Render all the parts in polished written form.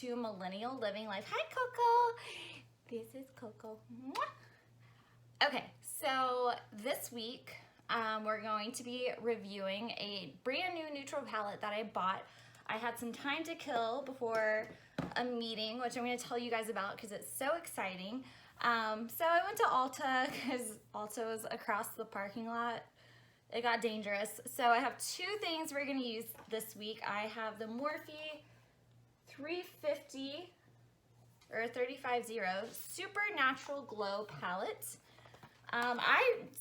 to Millennial Living Life. Hi, Coco. This is Coco. Mwah. Okay, so this week we're going to be reviewing a brand new neutral palette that I bought. I had some time to kill before a meeting, which I'm going to tell you guys about because it's so exciting. So I went to Ulta because Ulta was across the parking lot. It got dangerous. So I have two things we're going to use this week. I have the Morphe 350 or 350 Super Natural Glow palette.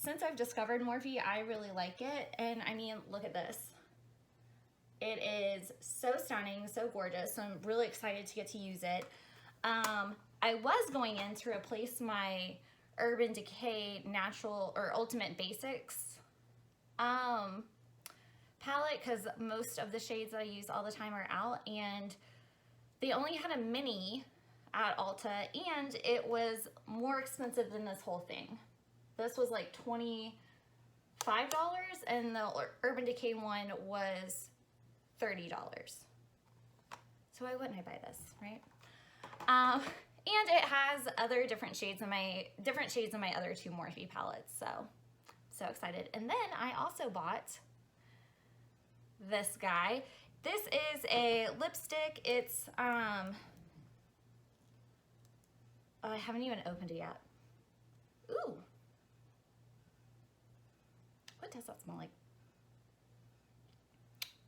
Since I've discovered Morphe, I really like it. And I mean, look at this. It is so stunning, so gorgeous. So I'm really excited to get to use it. I was going in to replace my Urban Decay Natural or Ultimate Basics palette because most of the shades that I use all the time are out, and they only had a mini at Ulta, and it was more expensive than this whole thing. This was like $25, and the Urban Decay one was $30. So why wouldn't I buy this, right? And it has other different shades in my other two Morphe palettes. So excited. And then I also bought this guy. This is a lipstick. It's I haven't even opened it yet. Ooh. What does that smell like?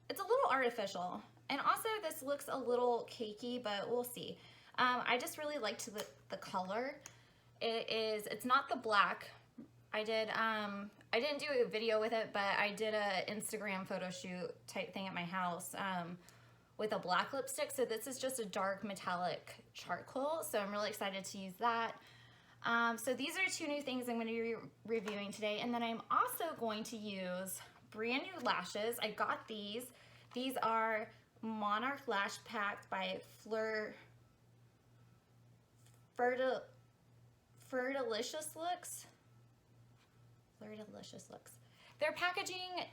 It's a little artificial. And also this looks a little cakey, but we'll see. I just really liked the color. It's not the black. I didn't do a video with it, but I did a Instagram photo shoot type thing at my house with a black lipstick. So this is just a dark metallic charcoal. So I'm really excited to use that. So these are two new things I'm going to be reviewing today. And then I'm also going to use brand new lashes. I got these. These are Monarch Lash Pack by Flirtatlious Looks. Flirtatlious Looks. Their packaging,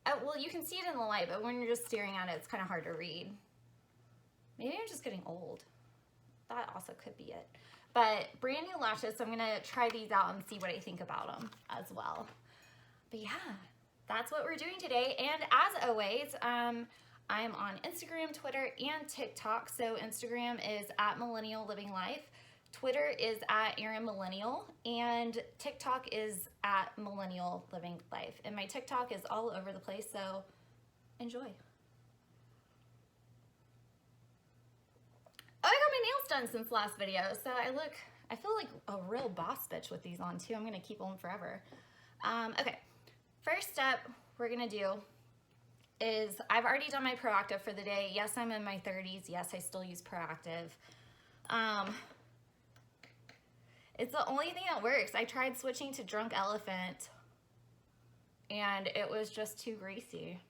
well, you can see it in the light, but when you're just staring at it, it's kind of hard to read. Maybe I'm just getting old. That also could be it. But brand new lashes, so I'm gonna try these out and see what I think about them as well. But yeah, that's what we're doing today. And as always, I'm on Instagram, Twitter, and TikTok. So Instagram is at Millennial Living Life. Twitter is at Erin Millennial, and TikTok is at Millennial Living Life. And my TikTok is all over the place, so enjoy. Oh, I got my nails done since last video, so I feel like a real boss bitch with these on too. I'm gonna keep them forever. Okay, first step we're gonna do is I've already done my Proactive for the day. Yes, I'm in my 30s. Yes, I still use Proactive. It's the only thing that works. I tried switching to Drunk Elephant and it was just too greasy.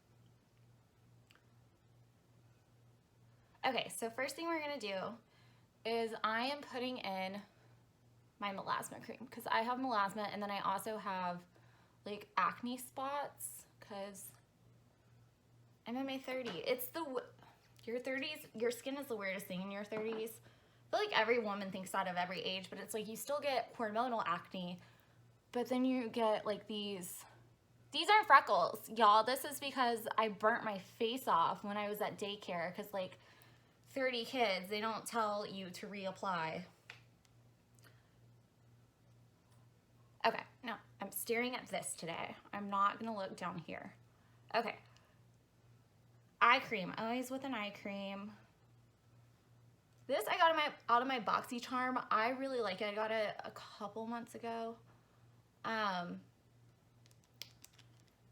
Okay, so first thing we're gonna do is I am putting in my melasma cream because I have melasma, and then I also have like acne spots because I'm in my 30s. Your 30s, your skin is the weirdest thing in your 30s. I feel like every woman thinks that of every age, but it's like you still get hormonal acne, but then you get like these aren't freckles, y'all. This is because I burnt my face off when I was at daycare because like 30 kids, they don't tell you to reapply. Okay, now I'm staring at this today. I'm not gonna look down here. Okay. Eye cream, always with an eye cream. This I got out of my BoxyCharm. I really like it. I got it a couple months ago.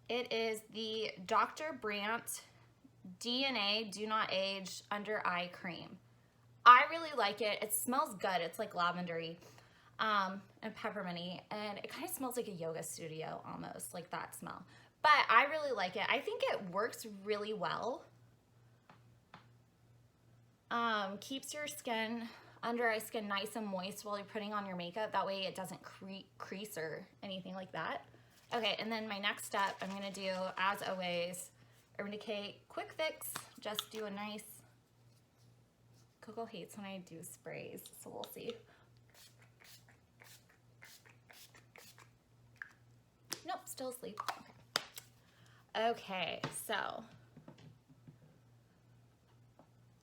It is the Dr. Brandt DNA Do Not Age Under Eye Cream. I really like it. It smells good. It's like lavendery and pepperminty, and it kind of smells like a yoga studio almost, like that smell. But I really like it. I think it works really well. Keeps your skin, under eye skin, nice and moist while you're putting on your makeup. That way it doesn't crease or anything like that. Okay, and then my next step I'm gonna do, as always, Urban Decay Quick Fix. Just do a nice Coco hates when I do sprays, so we'll see. Nope, still asleep. Okay. Okay, so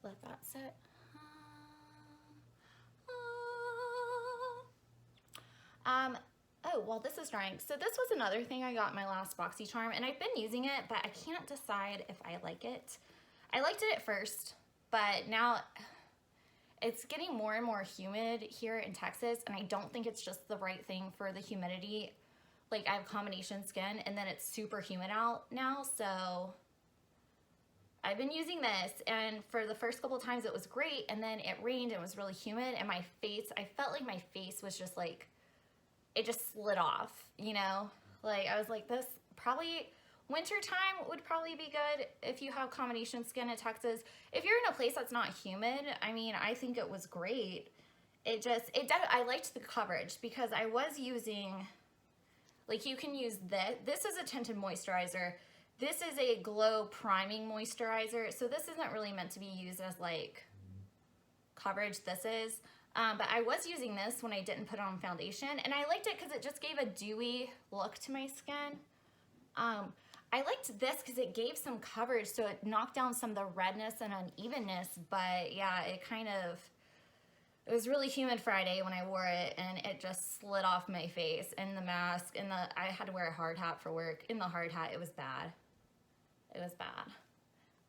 let that sit. Oh, well, this is drying. So this was another thing I got in my last BoxyCharm, and I've been using it, but I can't decide if I like it. I liked it at first, but now it's getting more and more humid here in Texas, and I don't think it's just the right thing for the humidity. Like, I have combination skin, and then it's super humid out now, so I've been using this, and for the first couple of times it was great, and then it rained and it was really humid, and my face, I felt like my face was just like, it just slid off, you know? Like, I was like, this probably, winter time would probably be good if you have combination skin in Texas. If you're in a place that's not humid, I mean, I think it was great. I liked the coverage because I was using, like, you can use this. This is a tinted moisturizer. This is a glow priming moisturizer. So this isn't really meant to be used as like coverage. This is. But I was using this when I didn't put on foundation, and I liked it because it just gave a dewy look to my skin. I liked this because it gave some coverage, so it knocked down some of the redness and unevenness, but yeah, it was really humid Friday when I wore it, and it just slid off my face, and the mask, and I had to wear a hard hat for work. In the hard hat, it was bad. It was bad.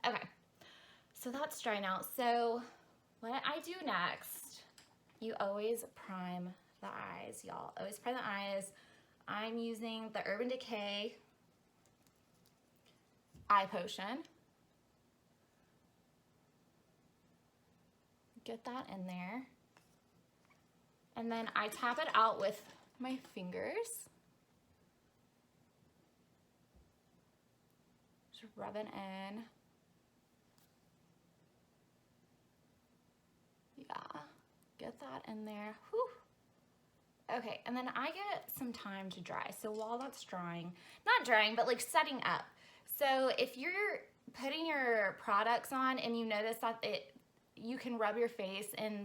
Okay, so that's dry now. So what I do next, you always prime the eyes, y'all. Always prime the eyes. I'm using the Urban Decay Eye Potion. Get that in there. And then I tap it out with my fingers. Just rub it in. Yeah. Get that in there. Whew. Okay, and then I get some time to dry. So while that's drying, not drying, but like setting up. So if you're putting your products on and you notice that you can rub your face and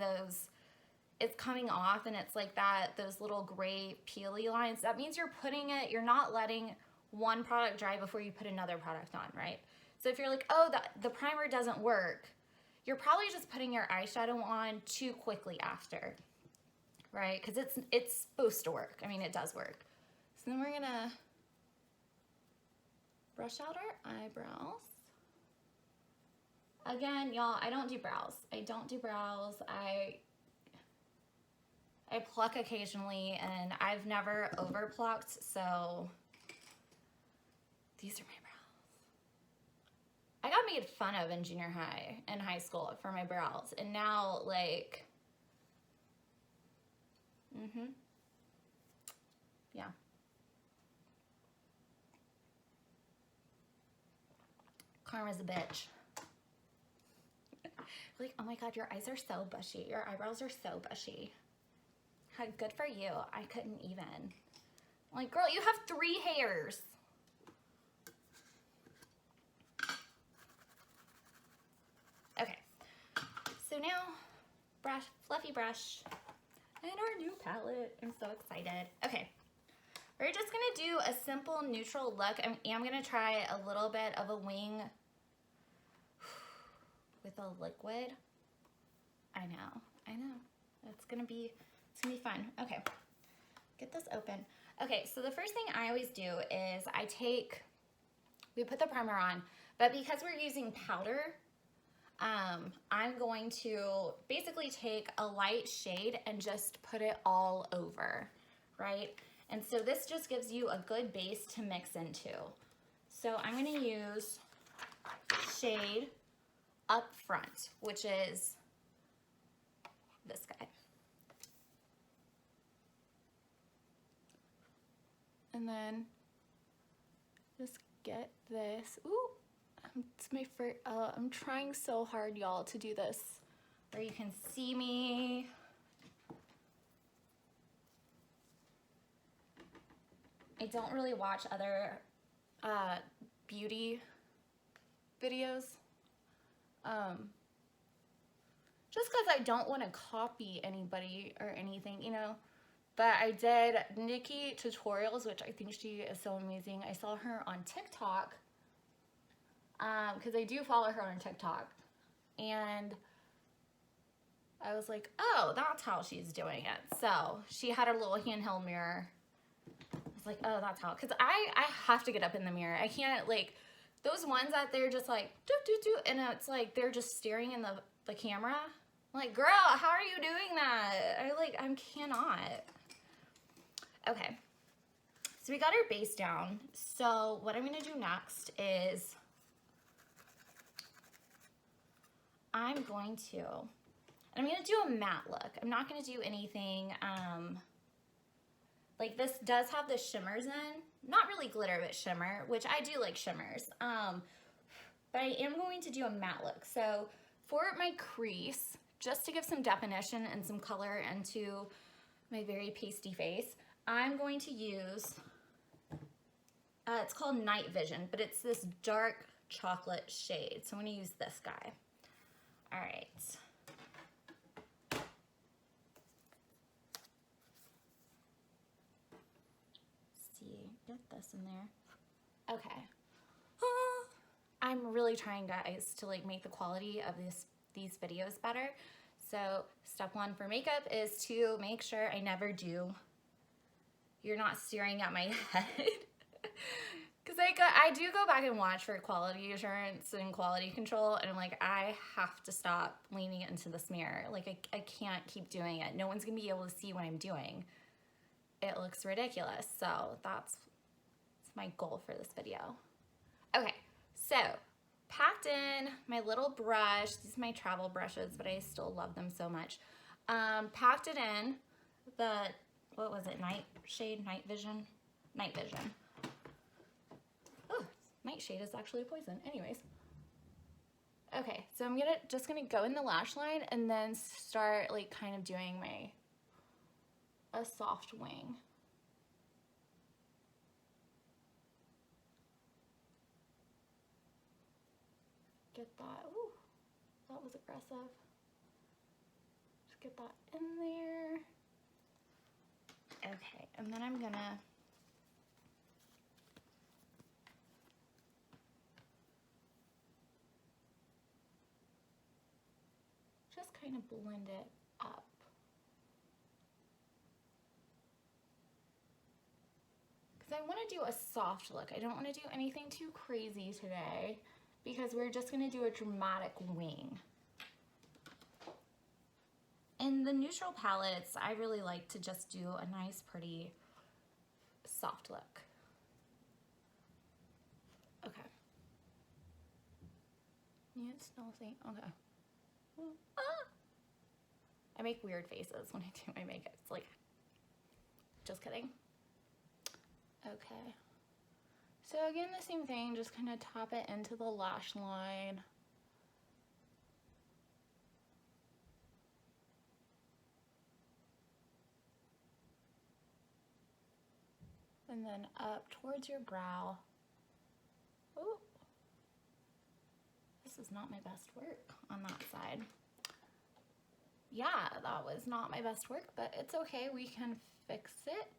it's coming off and it's like those little gray peely lines, that means you're not letting one product dry before you put another product on, right? So if you're like, oh, the primer doesn't work, you're probably just putting your eyeshadow on too quickly after, right? Because it's supposed to work. I mean, it does work. So then we're gonna brush out our eyebrows. Again, y'all, I don't do brows. I don't do brows. I pluck occasionally, and I've never over plucked, so these are my brows. I got made fun of in junior high and high school for my brows, and now, like, yeah. Karma's a bitch. Like, oh my God, your eyes are so bushy. Your eyebrows are so bushy. How good for you. I couldn't even. Like, girl, you have 3 hairs. Okay, so now, fluffy brush, and our new palette. I'm so excited. Okay, we're just gonna do a simple neutral look. I am gonna try a little bit of a wing with a liquid. I know. It's gonna be fun. Okay, get this open. Okay, so the first thing I always do is we put the primer on, but because we're using powder, I'm going to basically take a light shade and just put it all over, right? And so this just gives you a good base to mix into. So I'm going to use shade Up Front, which is this guy. And then just get this. Ooh. It's my first, I'm trying so hard, y'all, to do this where you can see me. I don't really watch other beauty videos. just because I don't want to copy anybody or anything, you know. But I did Nikki tutorials, which I think she is so amazing. I saw her on TikTok, because I do follow her on TikTok. And I was like, oh, that's how she's doing it. So she had a little handheld mirror. I was like, oh, that's how. Because I have to get up in the mirror. I can't, like, those ones that they're just like, do, do, do. And it's like, they're just staring in the camera. I'm like, girl, how are you doing that? I cannot. Okay. So we got our base down. So what I'm going to do next is I'm going to do a matte look. I'm not going to do anything, like this does have the shimmers in. Not really glitter, but shimmer, which I do like shimmers. But I am going to do a matte look. So for my crease, just to give some definition and some color into my very pasty face, I'm going to use, it's called Night Vision, but it's this dark chocolate shade. So I'm going to use this guy. All right. See, get this in there. Okay. I'm really trying, guys, to like make the quality of these videos better. So step one for makeup is to make sure I never do. You're not staring at my head. Because I do go back and watch for quality assurance and quality control, and I'm like, I have to stop leaning into this mirror. Like, I can't keep doing it. No one's going to be able to see what I'm doing. It looks ridiculous. So that's my goal for this video. Okay, so packed in my little brush. These are my travel brushes, but I still love them so much. Packed it in the, what was it, Night Vision? Night Vision. Oh, nightshade is actually a poison. Anyways. Okay, so I'm just gonna go in the lash line and then start like kind of doing a soft wing. Get that, ooh, that was aggressive. Just get that in there. Okay, and then I'm gonna just kind of blend it up. Because I want to do a soft look. I don't want to do anything too crazy today because we're just going to do a dramatic wing. In the neutral palettes, I really like to just do a nice, pretty, soft look. Okay. Yeah, it's still saying, okay. Ah! I make weird faces when I do my makeup. It's like, just kidding. Okay. So again, the same thing, just kind of tap it into the lash line. And then up towards your brow. Ooh. This is not my best work on that side. Yeah, that was not my best work, but it's okay. We can fix it.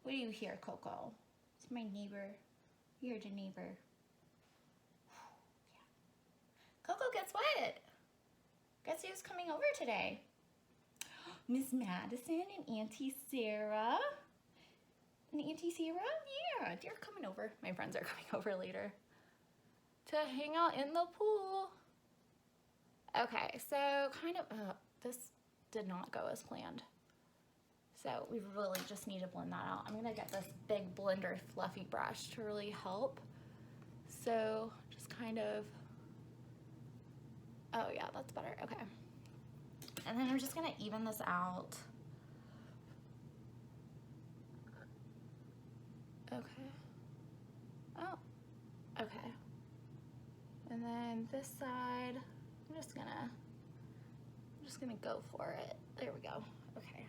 What do you hear, Coco? It's my neighbor. You're the neighbor. Yeah. Coco, guess what? Guess who's coming over today? Miss Madison and Auntie Sarah. And Auntie Sarah? Yeah, they're coming over. My friends are coming over later to hang out in the pool. Okay, so kind of, this did not go as planned. So we really just need to blend that out. I'm gonna get this big blender fluffy brush to really help. So just kind of, oh yeah, that's better, okay. And then I'm just gonna even this out. Okay. Oh, okay. And then this side, I'm just gonna go for it. There we go, okay.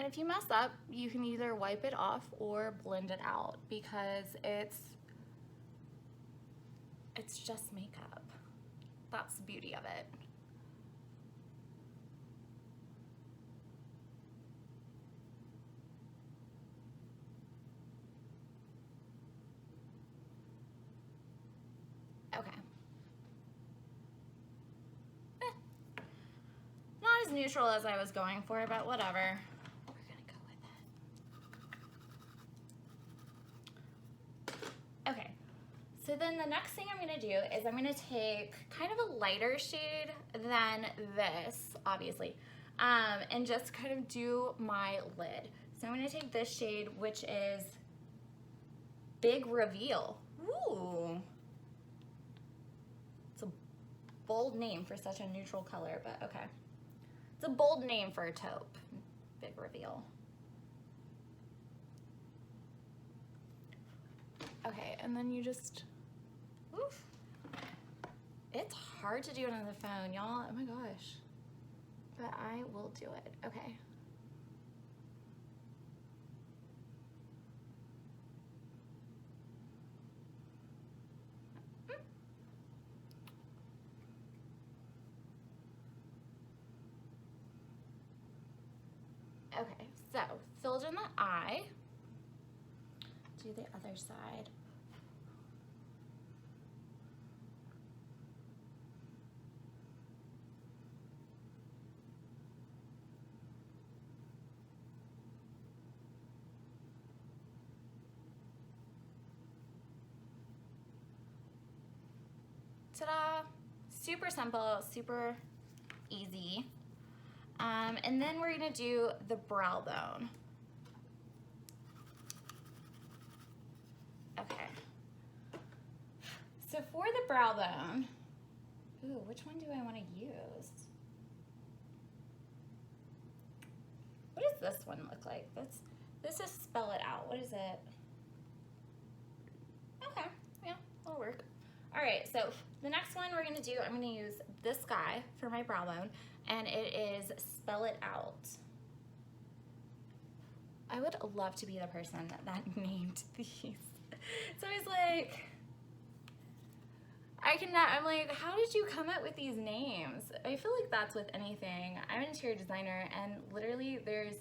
if you mess up, you can either wipe it off or blend it out, because it's just makeup. That's the beauty of it. Okay. Not as neutral as I was going for, but whatever. We're gonna go with it. Okay. So then the next thing I'm gonna do is I'm gonna take kind of a lighter shade than this, obviously, and just kind of do my lid. So I'm gonna take this shade, which is Big Reveal. Ooh. It's a bold name for such a neutral color, but okay. It's a bold name for a taupe. Big Reveal. Okay, and then you just, oof. It's hard to do it on the phone, y'all. Oh my gosh. But I will do it. Okay. Okay, so filled in the eye. Do the other side. Ta-da! Super simple, super easy. And then we're gonna do the brow bone. Okay. So for the brow bone, ooh, which one do I want to use? What does this one look like? This is Spell It Out. What is it? Okay, yeah, that'll work. All right, so the next one we're gonna do, I'm gonna use this guy for my brow bone, and it is Spell It Out. I would love to be the person that named these. So I was like, I'm like, how did you come up with these names? I feel like that's with anything. I'm an interior designer, and literally there's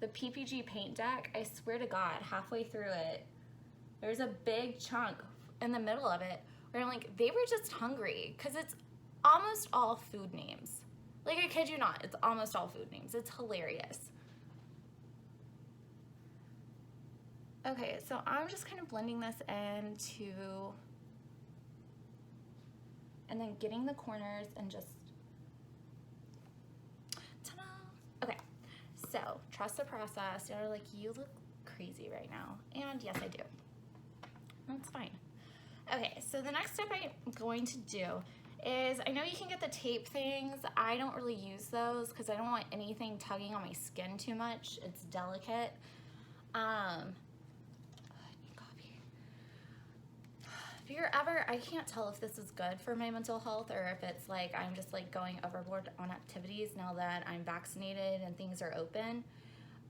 the PPG paint deck. I swear to God, halfway through it, there's a big chunk in the middle of it where I'm like, they were just hungry, because it's almost all food names. Like, I kid you not, it's almost all food names. It's hilarious. Okay, so I'm just kind of blending this into, and then getting the corners and just, ta-da! Okay, so trust the process. You're like, you look crazy right now. And yes, I do. That's fine. Okay, so the next step I'm going to do is, I know you can get the tape things. I don't really use those because I don't want anything tugging on my skin too much. It's delicate. I need coffee. If you're ever, I can't tell if this is good for my mental health or if it's like I'm just like going overboard on activities now that I'm vaccinated and things are open.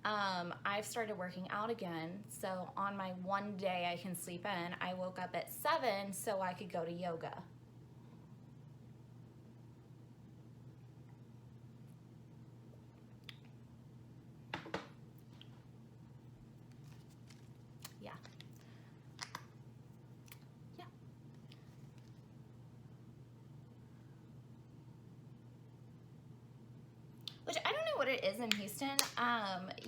I've started working out again, so on my one day I can sleep in, I woke up at 7 so I could go to yoga. Yeah. Yeah. Which I don't know what it is in Houston.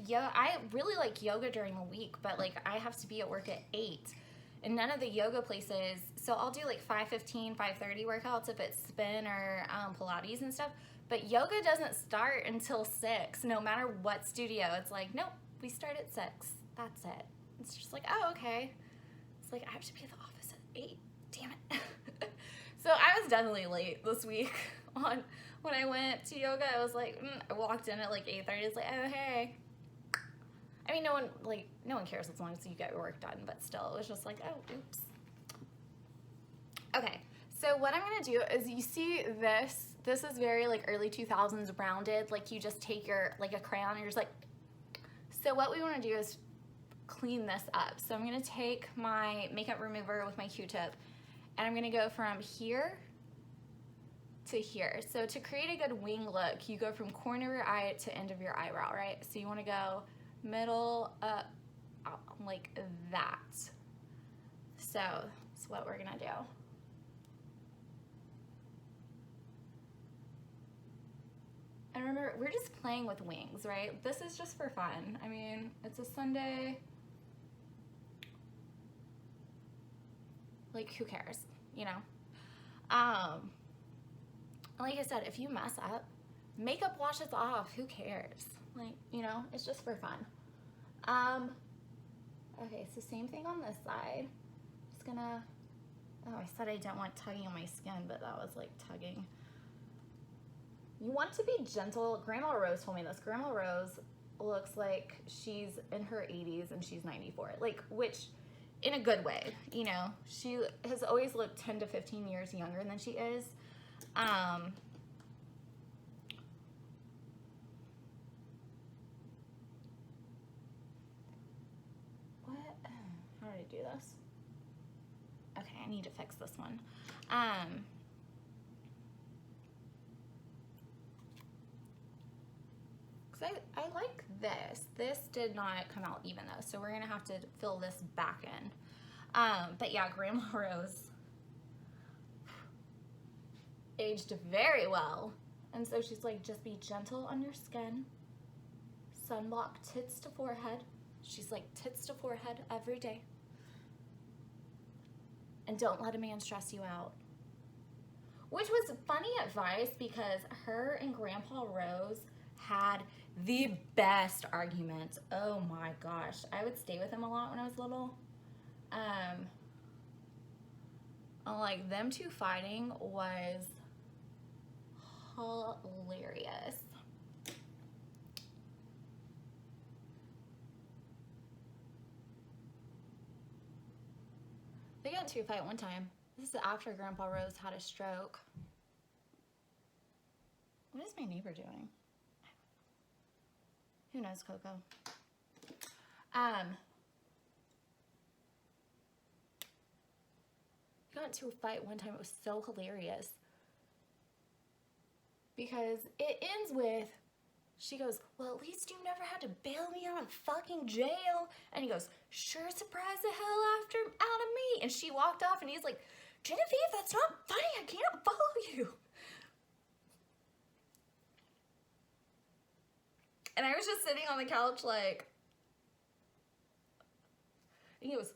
Yeah, I really like yoga during the week, but like I have to be at work at 8, and none of the yoga places. So I'll do like 5:15, 5:30 workouts if it's spin or Pilates and stuff. But yoga doesn't start until 6, no matter what studio. It's like, nope, we start at 6. That's it. It's just like, oh, okay. It's like I have to be at the office at 8. Damn it. So I was definitely late this week on. When I went to yoga, I was like, I walked in at like 8:30. It's like, oh, hey. I mean, no one cares as long as you get your work done, but still, it was just like, oh, oops. Okay, so what I'm gonna do is, you see this is very like early 2000s rounded, like you just take your, like a crayon and you're just like, So what we want to do is clean this up. So I'm going to take my makeup remover with my Q-tip, and I'm going to go from here to here. So to create a good wing look, you go from corner of your eye to end of your eyebrow, right? So you want to go middle up, like that. So that's what we're gonna do. And remember, we're just playing with wings, right? This is just for fun. I mean, it's a Sunday. Like, who cares, you know? Like I said, if you mess up, makeup washes off, who cares? Like, you know, it's just for fun. Okay, so same thing on this side. Just gonna, oh, I said I didn't want tugging on my skin, but that was like tugging. You want to be gentle. Grandma Rose told me this. Grandma Rose looks like she's in her 80s and she's 94. Like, which, in a good way, you know. She has always looked 10 to 15 years younger than she is. What? How did I do this? Okay, I need to fix this one. Because I like this. This did not come out even though, so we're gonna have to fill this back in. But yeah, Grandma Rose aged very well. And so she's like, just be gentle on your skin. Sunblock tits to forehead. She's like, tits to forehead every day. And don't let a man stress you out. Which was funny advice because her and Grandpa Rose had the best argument. Oh my gosh. I would stay with him a lot when I was little. Like, them two fighting was hilarious. They got into a fight one time. This is after Grandpa Rose had a stroke. What is my neighbor doing? Who knows, Coco? We got into a fight one time. It was so hilarious. Because it ends with, she goes, well, at least you never had to bail me out of fucking jail. And he goes, sure surprised the hell out of me. And she walked off and he's like, Genevieve, that's not funny. I can't follow you. And I was just sitting on the couch like, and he goes,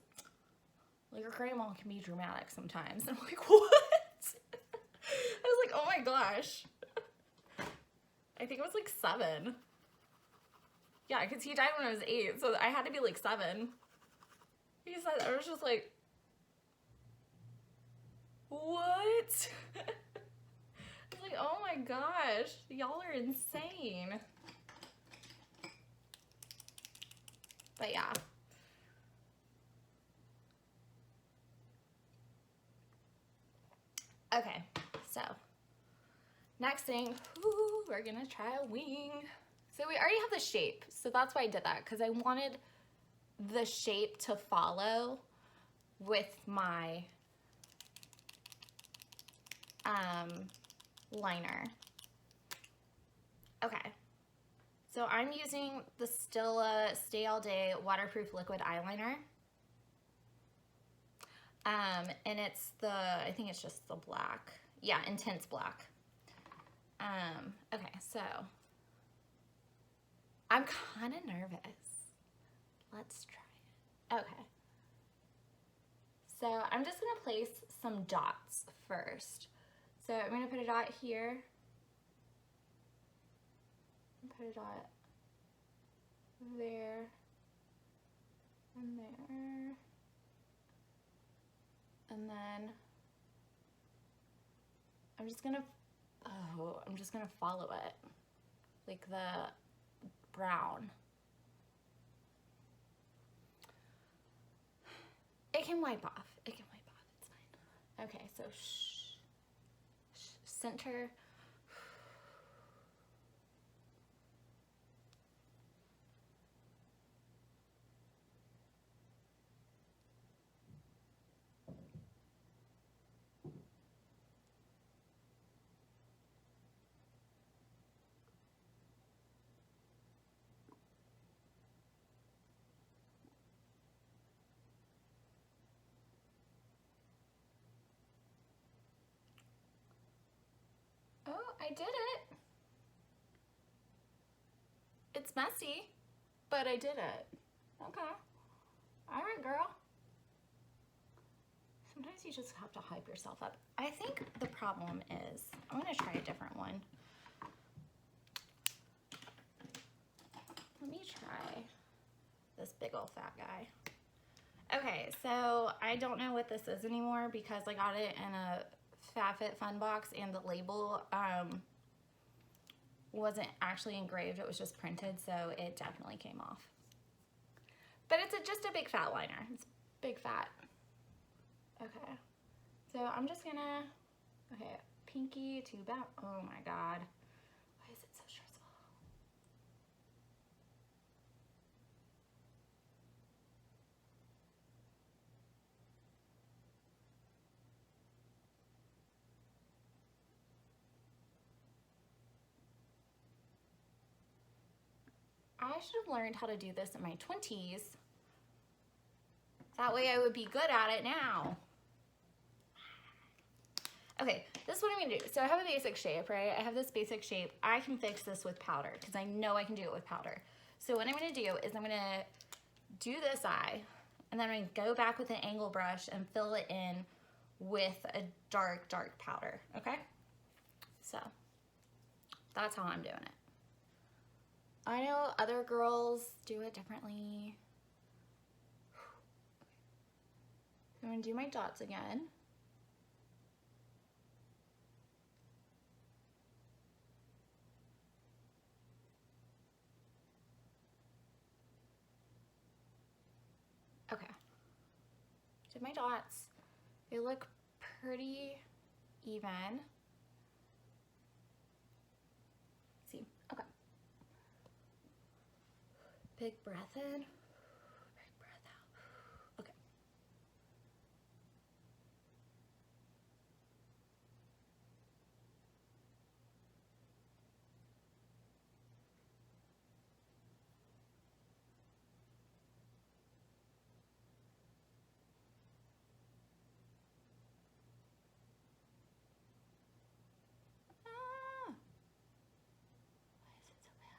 well, your grandma can be dramatic sometimes. And I'm like, what? I was like, oh my gosh. I think I was like 7. Yeah, because he died when I was 8, so I had to be like 7. He said, I was just like, what? I was like, oh my gosh, y'all are insane. But yeah. Okay, so next thing, we're gonna try a wing. So we already have the shape, so that's why I did that, because I wanted the shape to follow with my liner. Okay, so I'm using the Stila Stay All Day Waterproof Liquid Eyeliner. And it's the, I think it's just the black. Yeah, intense black. Okay, so I'm kind of nervous. Let's try it. Okay. So I'm just gonna place some dots first. So I'm gonna put a dot here. Put a dot there and there. And then I'm just gonna follow it, like the brown. It can wipe off, it's fine. Okay, so center. I did it. It's messy, but I did it. Okay. All right, girl. Sometimes you just have to hype yourself up. I think the problem is, I'm gonna try a different one. Let me try this big old fat guy. Okay, so I don't know what this is anymore because I got it in a FabFitFun box and the label wasn't actually engraved, it was just printed, so it definitely came off. But it's just a big fat liner. It's big fat. Okay, so I'm just gonna, okay, pinky to back. Oh my God, why is it so stressful? I should have learned how to do this in my 20s. That way I would be good at it now. Okay, this is what I'm gonna do. So I have a basic shape, right? I have this basic shape. I can fix this with powder because I know I can do it with powder. So what I'm gonna do is I'm gonna do this eye and then I'm gonna go back with an angle brush and fill it in with a dark, dark powder, okay? So that's how I'm doing it. I know other girls do it differently. I'm gonna do my dots again. Okay, did my dots. They look pretty even. See, okay. Big breath in, big breath out. Okay. Ah. Why is it so bad?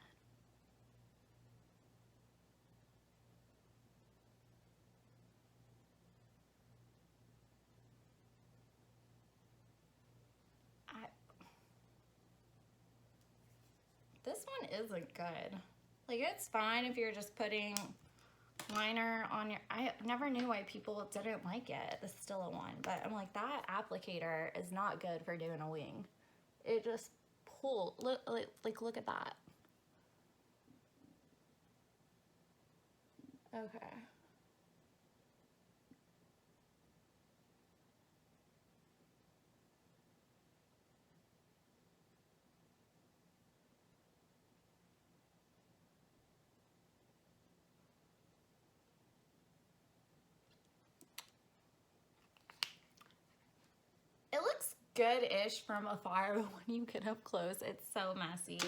This one isn't good. Like, it's fine if you're just putting liner on your, I never knew why people didn't like it, the Stila one, but I'm like, that applicator is not good for doing a wing. It just pull, look, like look at that. Okay. It looks good-ish from afar, but when you get up close, it's so messy.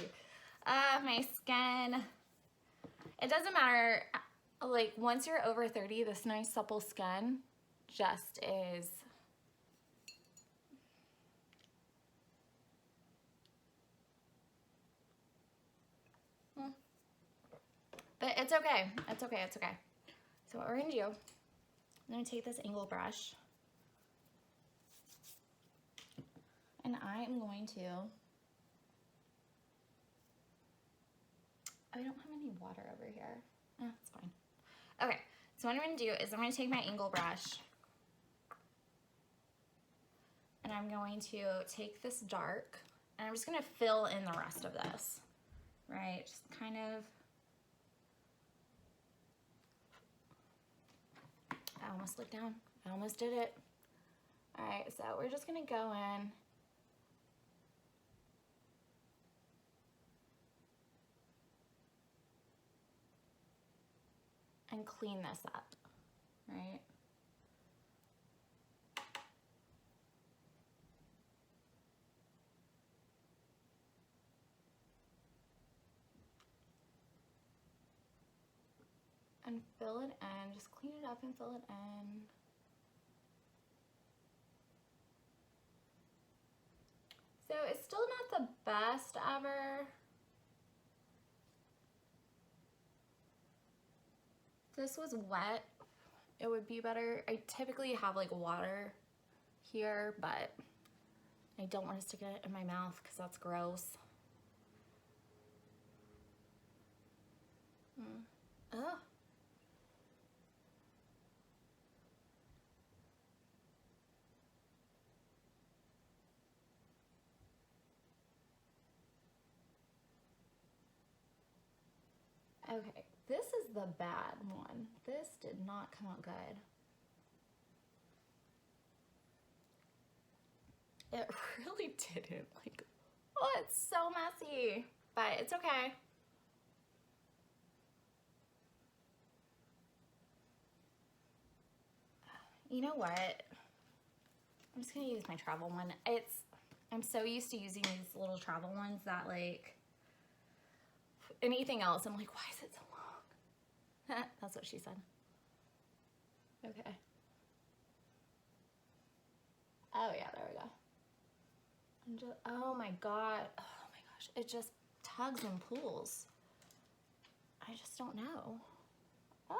My skin, it doesn't matter, like once you're over 30, this nice supple skin just is, but it's okay, it's okay, it's okay. So what we're gonna do, I'm gonna take this angle brush and I am going to, I don't have any water over here. It's fine. Okay, so what I'm gonna do is I'm gonna take my angle brush and I'm going to take this dark and I'm just gonna fill in the rest of this, right? Just kind of, I almost looked down. I almost did it. All right, so we're just gonna go in and clean this up, right? And fill it in, just clean it up and fill it in. So it's still not the best ever. If this was wet, it would be better. I typically have like water here, but I don't want to stick it in my mouth because that's gross. Ugh. Okay, this is the bad one. This did not come out good. It really didn't. Like, oh, it's so messy, but it's okay. You know what? I'm just gonna use my travel one. I'm so used to using these little travel ones that like, anything else, I'm like, why is it so long? That's what she said. Okay. Oh yeah, there we go. Oh my god. Oh my gosh. It just tugs and pulls. I just don't know. Ah.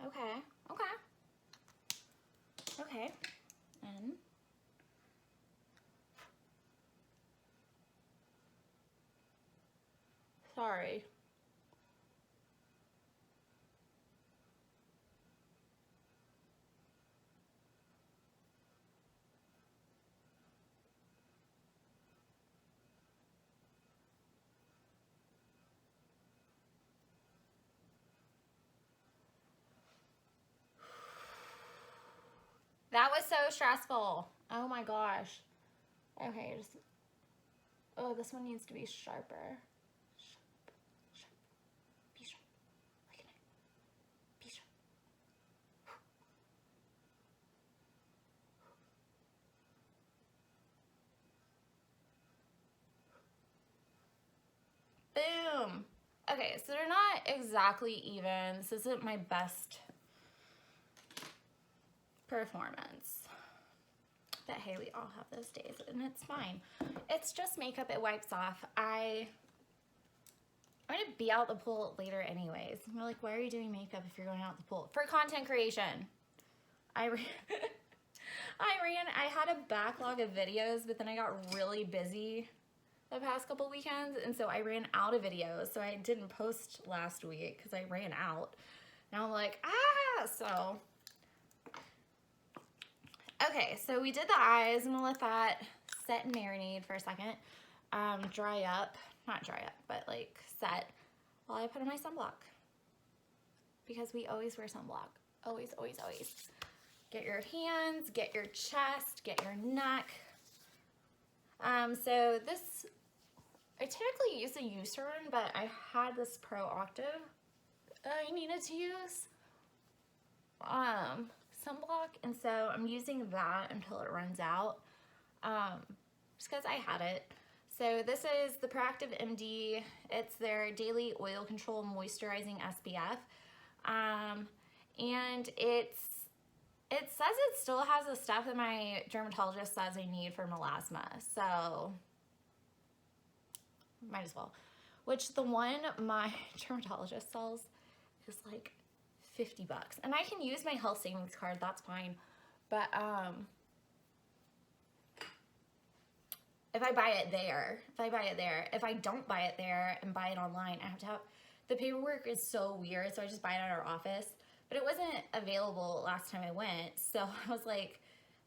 Okay, okay. Okay, and sorry. That was so stressful. Oh my gosh. Okay, just, oh, this one needs to be sharper. Sharp, sharp. Be sharp. Like a knife. Be sharp. Boom. Okay, so they're not exactly even. This isn't my best performance. But hey, we all have those days and it's fine. It's just makeup, it wipes off. I'm gonna be out the pool later anyways. And we're like, why are you doing makeup if you're going out the pool? For content creation. I had a backlog of videos, but then I got really busy the past couple weekends, and so I ran out of videos. So I didn't post last week because I ran out. Now I'm like, so. Okay, so we did the eyes. I'm gonna let that set and marinate for a second. Dry up, not dry up, but like set while I put on my sunblock. Because we always wear sunblock. Always, always, always. Get your hands, get your chest, get your neck. So this, I typically use a Eucerin, but I had this Proactive I needed to use sunblock, and so I'm using that until it runs out, just because I had it. So this is the Proactive MD. It's their Daily Oil Control Moisturizing SPF, and it says it still has the stuff that my dermatologist says I need for melasma, so might as well. Which the one my dermatologist sells is like $50, and I can use my health savings card, that's fine. But if I buy it there, if I don't buy it there and buy it online, I have to have, the paperwork is so weird, so I just buy it at our office. But it wasn't available last time I went, so I was like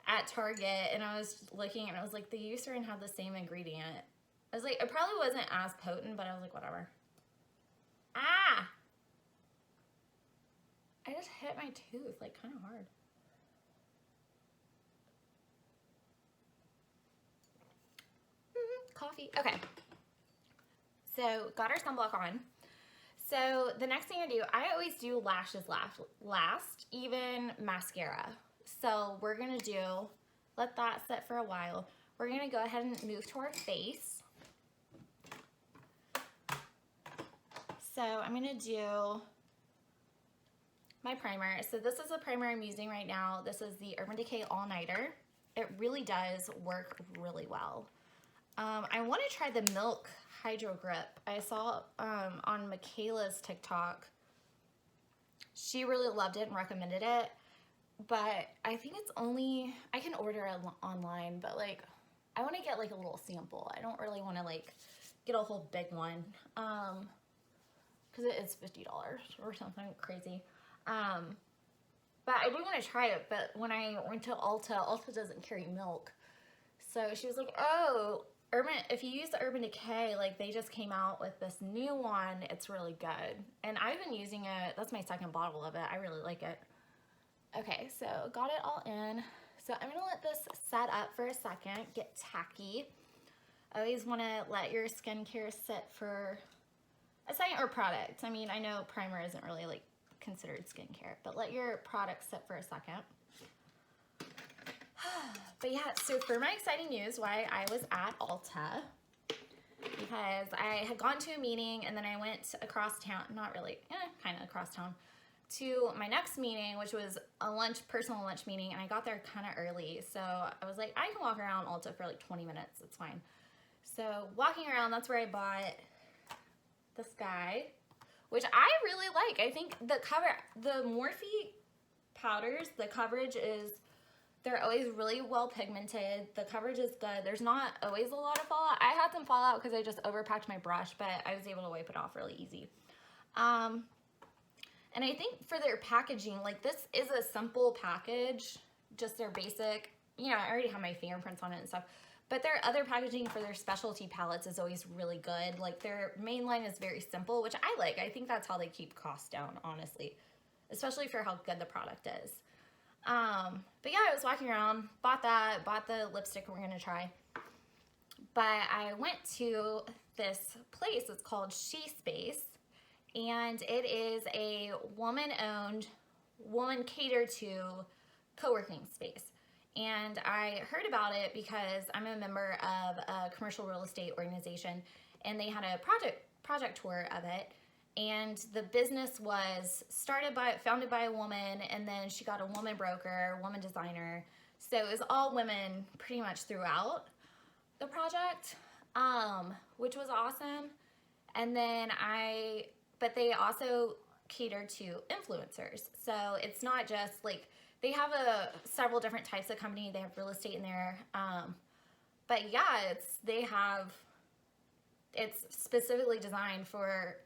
at Target and I was looking and I was like, the Eucerin had the same ingredient. I was like, it probably wasn't as potent, but I was like, whatever. Ah! I just hit my tooth like kind of hard. coffee. Okay. So got our sunblock on. So the next thing I do, I always do lashes last, even mascara. So we're gonna let that sit for a while. We're gonna go ahead and move to our face. So I'm gonna do my primer. So this is the primer I'm using right now. This is the Urban Decay All Nighter. It really does work really well. I want to try the Milk Hydro Grip. I saw on Michaela's TikTok. She really loved it and recommended it. But I think it's only, I can order it online, but like, I want to get like a little sample. I don't really want to like get a whole big one. Because it is $50 or something crazy. But I do want to try it, but when I went to Ulta doesn't carry milk. So she was like, oh, if you use the Urban Decay, like they just came out with this new one. It's really good. And I've been using it. That's my second bottle of it. I really like it. Okay, so got it all in. So I'm gonna let this set up for a second, get tacky. I always wanna let your skincare sit for a second, or product. I mean, I know primer isn't really like considered skincare, but let your product sit for a second. But yeah, so for my exciting news, why I was at Ulta, because I had gone to a meeting and then I went across town, not really, kind of across town, to my next meeting, which was a personal lunch meeting, and I got there kind of early. So I was like, I can walk around Ulta for like 20 minutes, it's fine. So walking around, that's where I bought this guy, which I really like. I think the Morphe powders, the coverage is, they're always really well pigmented. The coverage is good. There's not always a lot of fallout. I had some fallout because I just overpacked my brush, but I was able to wipe it off really easy. And I think for their packaging, like this is a simple package, just their basic, you know, I already have my fingerprints on it and stuff, but their other packaging for their specialty palettes is always really good. Like their main line is very simple, which I like. I think that's how they keep costs down, honestly, especially for how good the product is. But yeah, I was walking around, bought the lipstick we're gonna try. But I went to this place, it's called She Space, and it is a woman-owned, woman-catered to co-working space. And I heard about it because I'm a member of a commercial real estate organization, and they had a project tour of it. And the business was founded by a woman, and then she got a woman broker, woman designer. So it was all women pretty much throughout the project, which was awesome. And then but they also cater to influencers. So it's not just like, they have several different types of company. They have real estate in there. But yeah, it's specifically designed for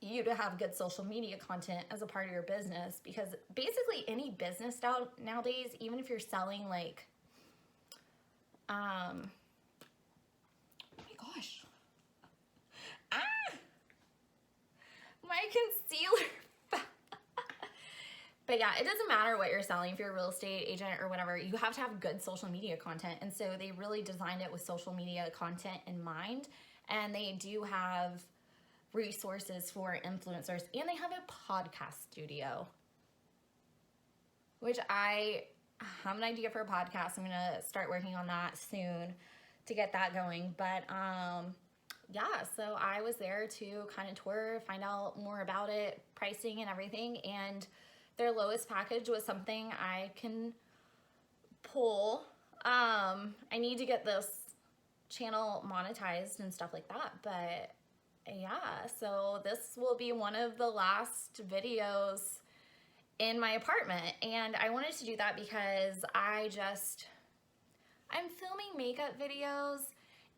you to have good social media content as a part of your business, because basically any business nowadays, even if you're selling like, oh my gosh, my concealer. But yeah, it doesn't matter what you're selling. If you're a real estate agent or whatever, you have to have good social media content. And so they really designed it with social media content in mind. And they do have resources for influencers, and they have a podcast studio, which I have an idea for a podcast. I'm gonna start working on that soon to get that going. But yeah, so I was there to kind of tour, find out more about it, pricing and everything, and their lowest package was something I can pull. I need to get this channel monetized and stuff like that, but yeah, so this will be one of the last videos in my apartment, and I wanted to do that because I'm filming makeup videos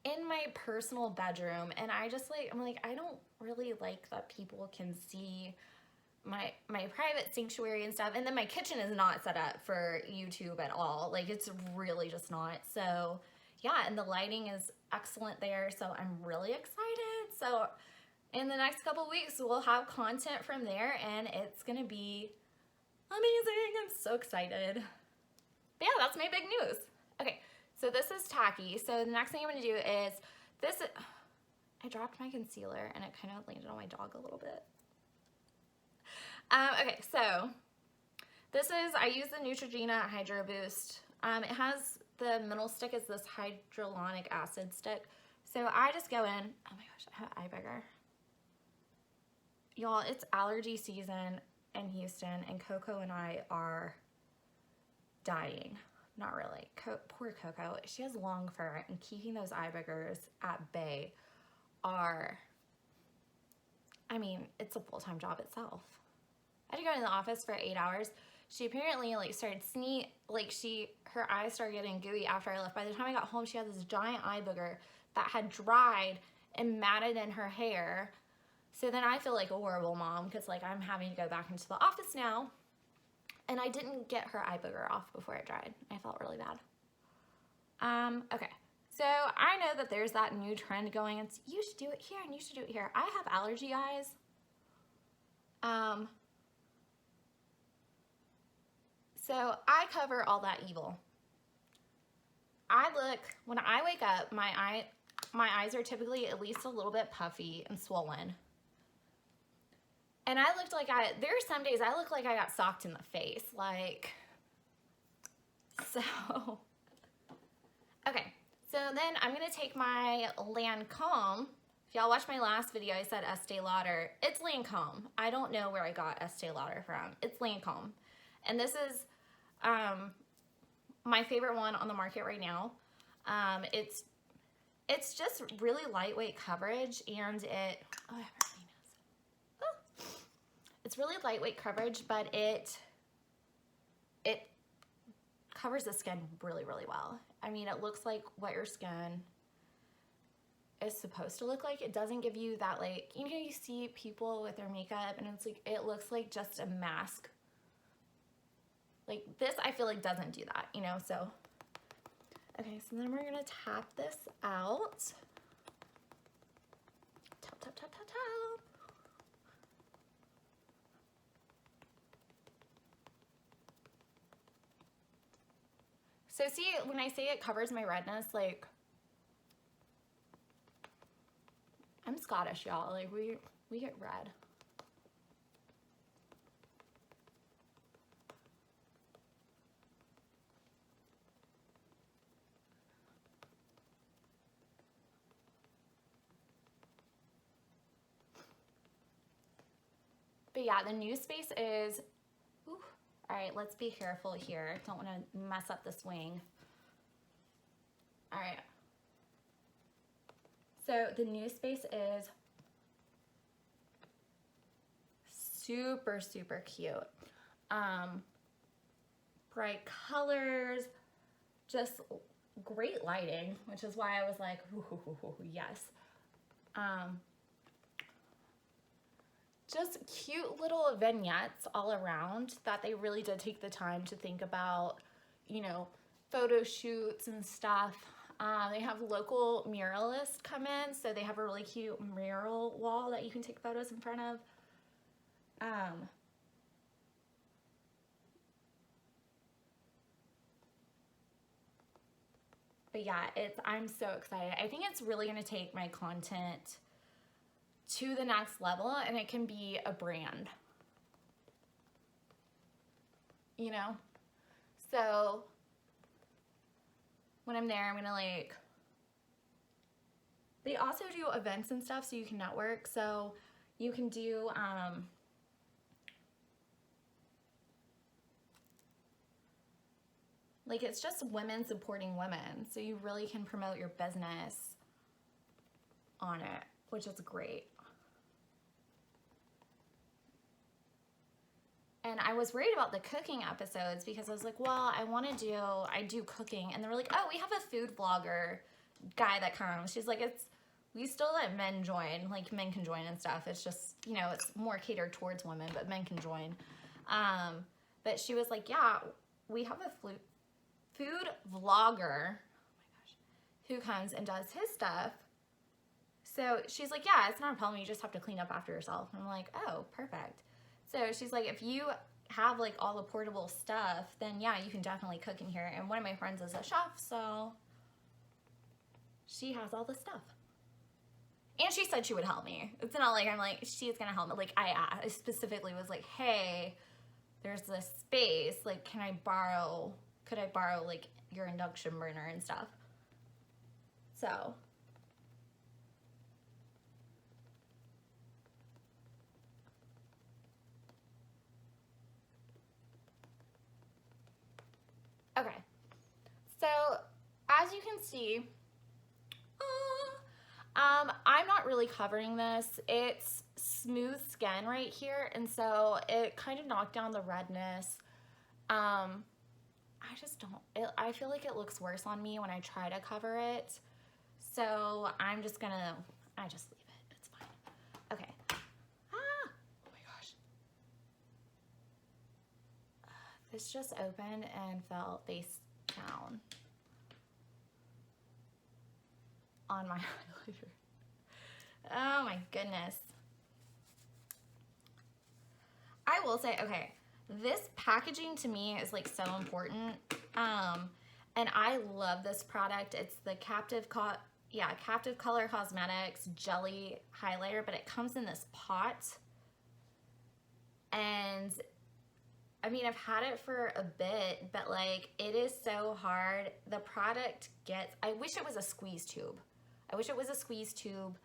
in my personal bedroom, and I'm like, I don't really like that people can see my private sanctuary and stuff, and then my kitchen is not set up for YouTube at all. Like, it's really just not. So yeah, and the lighting is excellent there, so I'm really excited. So in the next couple weeks, we'll have content from there, and it's gonna be amazing. I'm so excited. But yeah, that's my big news. Okay, so this is tacky. So the next thing I'm gonna do is, This, I dropped my concealer and it kind of landed on my dog a little bit. Okay, so this is, I use the Neutrogena Hydro Boost. It has, the middle stick is this hyaluronic acid stick. So I just go in, oh my gosh, I have eye bugger. Y'all, it's allergy season in Houston and Coco and I are dying. Not really. Poor Coco. She has long fur and keeping those eye boogers at bay are, I mean, it's a full-time job itself. I had to go in the office for 8 hours. She apparently like started her eyes started getting gooey after I left. By the time I got home, she had this giant eye booger that had dried and matted in her hair. So then I feel like a horrible mom because like I'm having to go back into the office now. And I didn't get her eye booger off before it dried. I felt really bad. Okay, so I know that there's that new trend going. It's you should do it here and you should do it here. I have allergy eyes. So I cover all that evil. When I wake up, my eyes are typically at least a little bit puffy and swollen. And I looked like there are some days I look like I got socked in the face, like, so. Okay, so then I'm gonna take my Lancome. If y'all watched my last video, I said Estee Lauder. It's Lancome. I don't know where I got Estee Lauder from. It's Lancome. And this is my favorite one on the market right now. It's just really lightweight coverage and it's really lightweight coverage, but it covers the skin really, really well. I mean, it looks like what your skin is supposed to look like. It doesn't give you that, like, you know, you see people with their makeup and it's like, it looks like just a mask. Like this, I feel like doesn't do that, you know, so. Okay, so then we're gonna tap this out. Tap, tap, tap, tap, tap. So see, when I say it covers my redness, like, I'm Scottish, y'all. Like, we get red. But yeah, the new space is, ooh, all right, let's be careful here. Don't want to mess up this wing. All right. So the new space is super, super cute. Bright colors, just great lighting, which is why I was like, ooh, yes. Just cute little vignettes all around that they really did take the time to think about, you know, photo shoots and stuff. They have local muralists come in, so they have a really cute mural wall that you can take photos in front of. But yeah, I'm so excited. I think it's really gonna take my content to the next level and it can be a brand, you know? So when I'm there, I'm gonna like, they also do events and stuff so you can network. So you can do, like it's just women supporting women. So you really can promote your business on it, which is great. And I was worried about the cooking episodes because I was like, well, I do cooking. And they were like, oh, we have a food vlogger guy that comes. She's like, we still let men join, like men can join and stuff. It's just, you know, it's more catered towards women, but men can join. But she was like, yeah, we have a food vlogger, oh my gosh, who comes and does his stuff. So she's like, yeah, it's not a problem. You just have to clean up after yourself. And I'm like, oh, perfect. So she's like, if you have like all the portable stuff, then yeah, you can definitely cook in here. And one of my friends is a chef, so she has all the stuff. And she said she would help me. It's not like I'm like, she's gonna help me. Like, I specifically was like, hey, there's this space. Like, could I borrow like your induction burner and stuff? So. Okay. So, as you can see, I'm not really covering this. It's smooth skin right here, and so it kind of knocked down the redness. I just don't, I feel like it looks worse on me when I try to cover it. So I'm just gonna, I just leave it, it's fine. Okay. Oh my gosh. This just opened and fell face down on my highlighter. Oh my goodness. I will say, okay, this packaging to me is like so important. And I love this product. It's the Captive Color Cosmetics Jelly Highlighter, but it comes in this pot. And I mean, I've had it for a bit, but like, it is so hard. The product gets, I wish it was a squeeze tube. I wish it was a squeeze tube,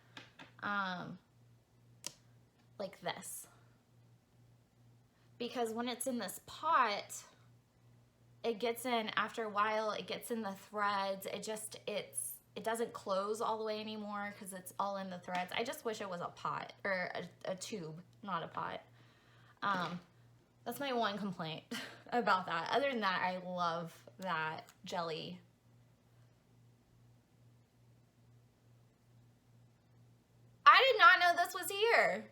like this. Because when it's in this pot, it gets in, after a while, it gets in the threads. It doesn't close all the way anymore because it's all in the threads. I just wish it was a pot, or a tube, not a pot. That's my one complaint about that. Other than that, I love that jelly. I did not know this was here.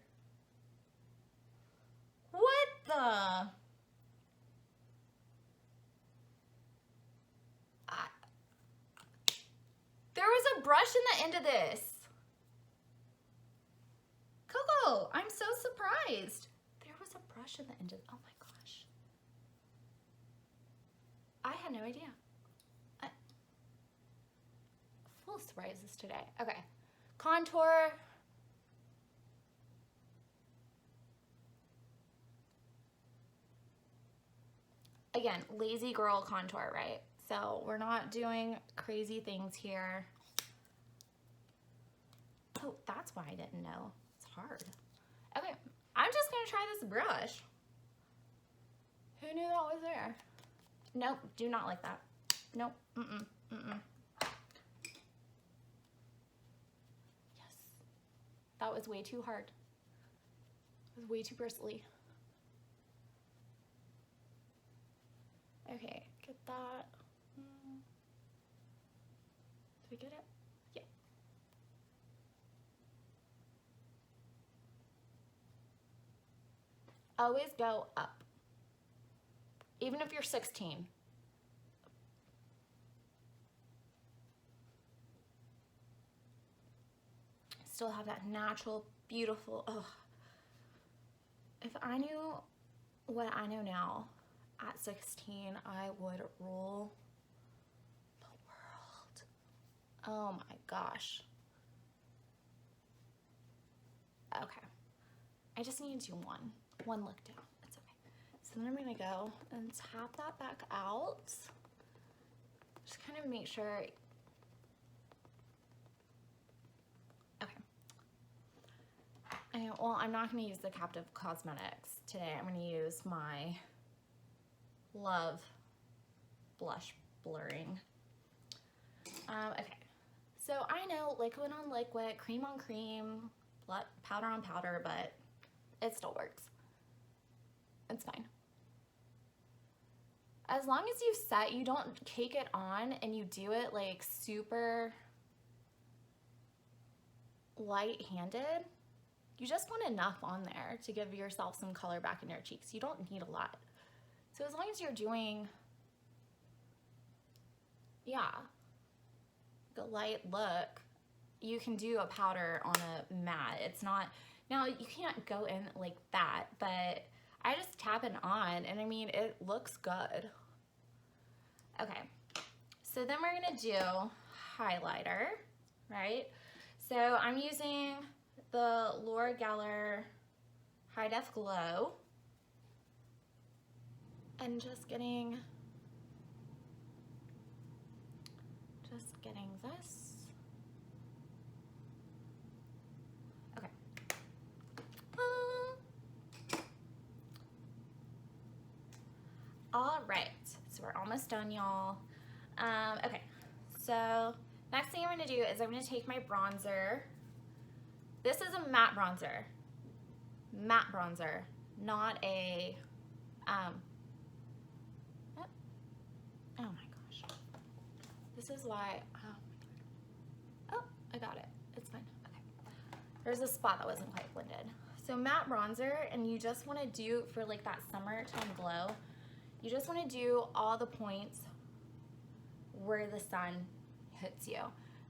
What the? There was a brush in the end of this. Coco, I'm so surprised. There was a brush in the end of, oh my gosh. I had no idea. Full surprises today. Okay, contour. Again, lazy girl contour, right? So we're not doing crazy things here. Oh, that's why I didn't know. It's hard. Okay, I'm just gonna try this brush. Who knew that was there? Nope, do not like that. Nope, Yes. That was way too hard. It was way too bristly. Okay, get that. Did we get it? Yeah. Always go up. Even if you're 16. Still have that natural, beautiful, ugh. If I knew what I know now, at 16, I would rule the world. Oh my gosh. Okay. I just need to do one look down. It's okay. So then I'm gonna go and tap that back out. Just kind of make sure. Okay. And, well, I'm not gonna use the Captive Cosmetics today. I'm gonna use my Love blush blurring. Okay, so I know liquid on liquid, cream on cream, powder on powder, but it still works. It's fine. As long as you don't cake it on and you do it like super light-handed. You just want enough on there to give yourself some color back in your cheeks. You don't need a lot. So as long as you're doing, the light look, you can do a powder on a matte. It's not, now you can't go in like that, but I just tap it on and I mean, it looks good. Okay, so then we're gonna do highlighter, right? So I'm using the Laura Geller High Def Glow and just getting this. Okay. All right, so we're almost done, y'all. Okay, so next thing I'm gonna do is I'm gonna take my bronzer. This is a matte bronzer, not a, oh my gosh. This is why, oh, I got it, it's fine, okay. There's a spot that wasn't quite blended. So matte bronzer, and you just wanna do, for like that summertime glow, you just wanna do all the points where the sun hits you.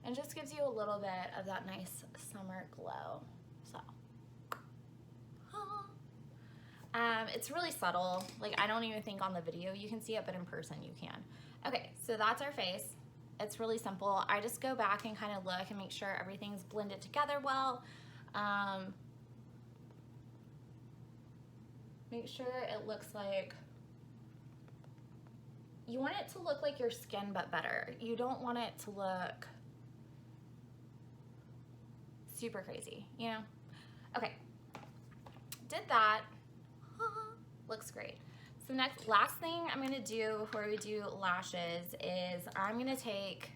And just gives you a little bit of that nice summer glow, so. It's really subtle. Like, I don't even think on the video you can see it, but in person you can. Okay, so that's our face. It's really simple. I just go back and kind of look and make sure everything's blended together well. Make sure it looks like, you want it to look like your skin but better. You don't want it to look super crazy, you know? Okay, did that, looks great. So last thing I'm gonna do before we do lashes is I'm gonna take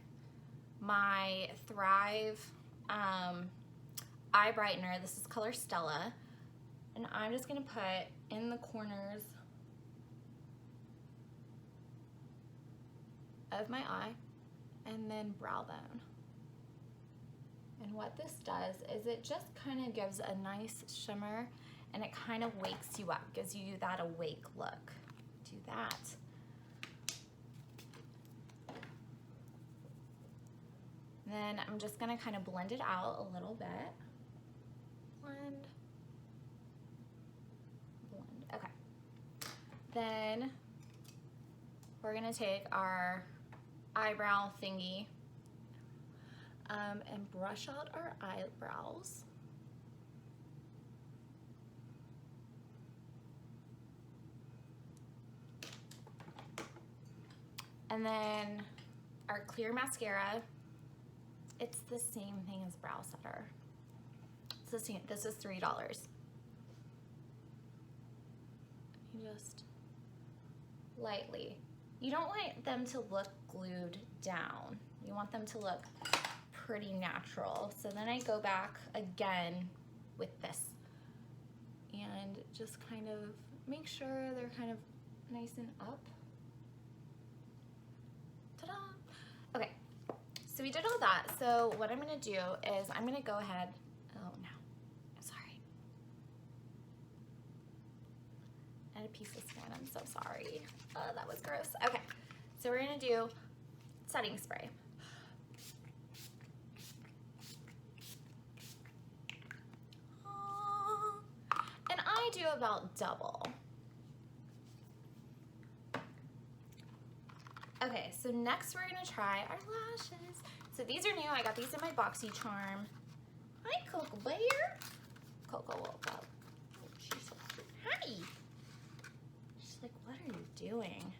my Thrive eye brightener, this is color Stella, and I'm just gonna put in the corners of my eye and then brow bone. And what this does is it just kind of gives a nice shimmer and it kind of wakes you up, gives you that awake look. Do that. Then I'm just gonna kind of blend it out a little bit. Blend. Okay. Then we're gonna take our eyebrow thingy and brush out our eyebrows. And then our clear mascara, it's the same thing as Brow Setter. It's the same, this is $3. You just lightly. You don't want them to look glued down. You want them to look pretty natural. So then I go back again with this and just kind of make sure they're kind of nice and up. Ta-da! Okay, so we did all that. So what I'm gonna do is I'm gonna go ahead, oh no, I'm sorry. And a piece of skin, I'm so sorry. Oh, that was gross. Okay, so we're gonna do setting spray. And I do about double. Okay, so next we're gonna try our lashes. So these are new, I got these in my BoxyCharm. Hi, Coco Bear. Coco woke up. Oh, she's so cute. Hi. She's like, what are you doing?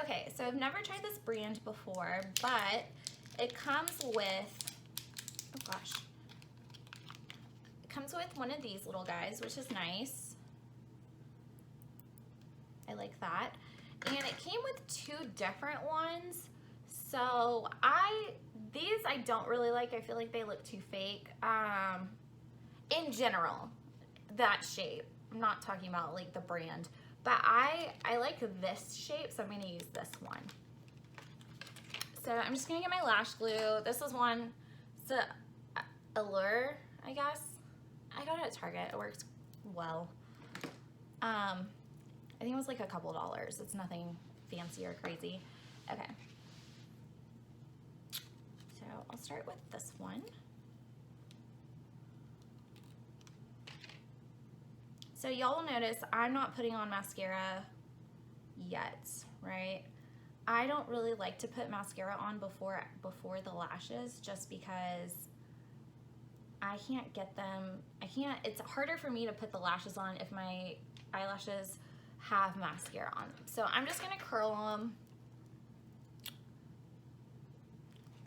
Okay, so I've never tried this brand before, but it comes with, oh gosh. It comes with one of these little guys, which is nice. I like that. And it came with two different ones. So these I don't really like. I feel like they look too fake. In general, that shape. I'm not talking about like the brand. But I like this shape, so I'm gonna use this one. So I'm just gonna get my lash glue. This is one, it's a Allure, I guess. I got it at Target, it works well. I think it was like a couple dollars. It's nothing fancy or crazy. Okay. So I'll start with this one. So y'all will notice I'm not putting on mascara yet, right? I don't really like to put mascara on before the lashes just because I can't get them, it's harder for me to put the lashes on if my eyelashes have mascara on them. So I'm just gonna curl them.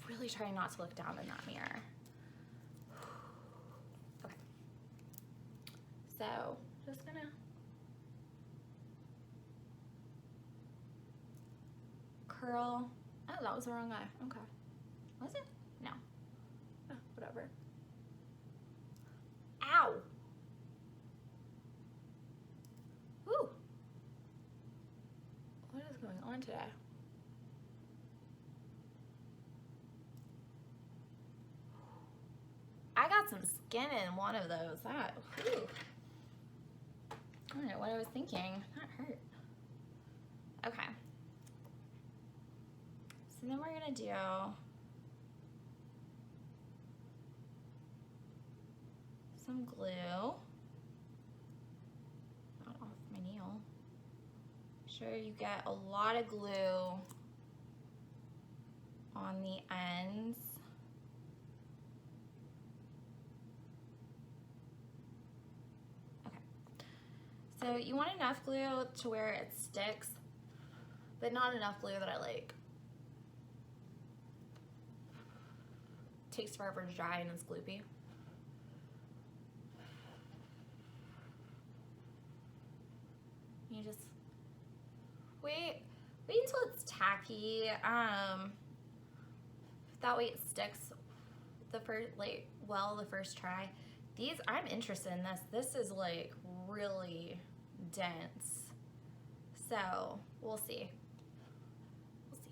Really trying not to look down in that mirror. Okay. So just gonna curl. Oh, that was the wrong eye. Okay. Was it? No. Oh, whatever. Ow! Ooh. What is going on today? I got some skin in one of those. That, whew. I don't know what I was thinking. That hurt. Okay. So then we're gonna do some glue. Not off my nail. Make sure you get a lot of glue on the ends. Okay. So you want enough glue to where it sticks, but not enough glue that it like takes forever to dry and it's gloopy. You just wait until it's tacky. That way it sticks the first try. These, I'm interested in this. This is like really dense. So we'll see. We'll see.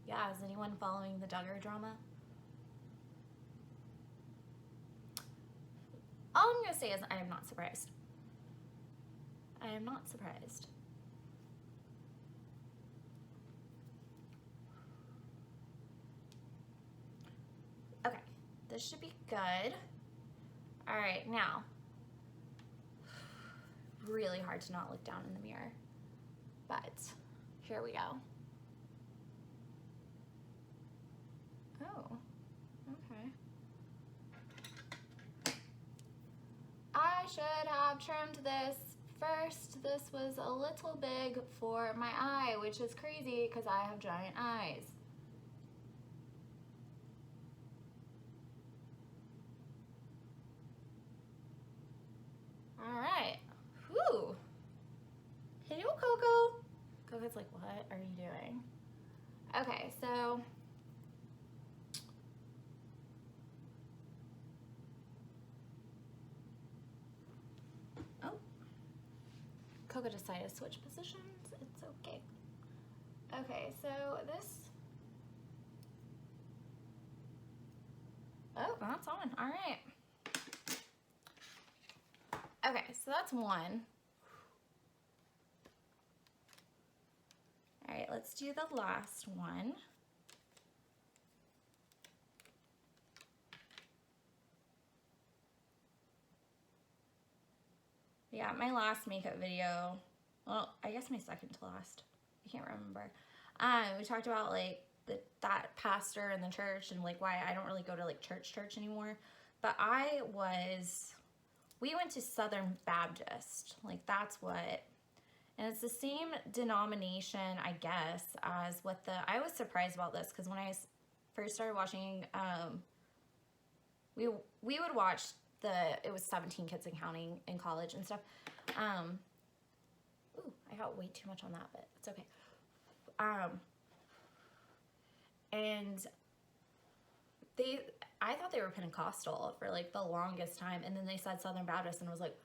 Yeah, is anyone following the Duggar drama? All I'm gonna say is I am not surprised. I am not surprised. Okay, this should be good. All right, now, really hard to not look down in the mirror, but here we go. Oh, okay. I should have trimmed this first. This was a little big for my eye, which is crazy because I have giant eyes. All right. Whew. Hello, Coco. Coco's like, what are you doing? Okay, so Coco decided to switch positions. It's okay. Okay, so this. Oh, that's on. All right. Okay, so that's one. All right, let's do the last one. Yeah, my last makeup video, well, I guess my second to last, I can't remember. We talked about like that pastor in the church and like why I don't really go to like church anymore. But we went to Southern Baptist, like that's what, and it's the same denomination, I guess, as what I was surprised about this because when I first started watching, we would watch it was 17 Kids and Counting in college and stuff. Ooh, I got way too much on that, but it's okay. And I thought they were Pentecostal for like the longest time, and then they said Southern Baptist, and I was like,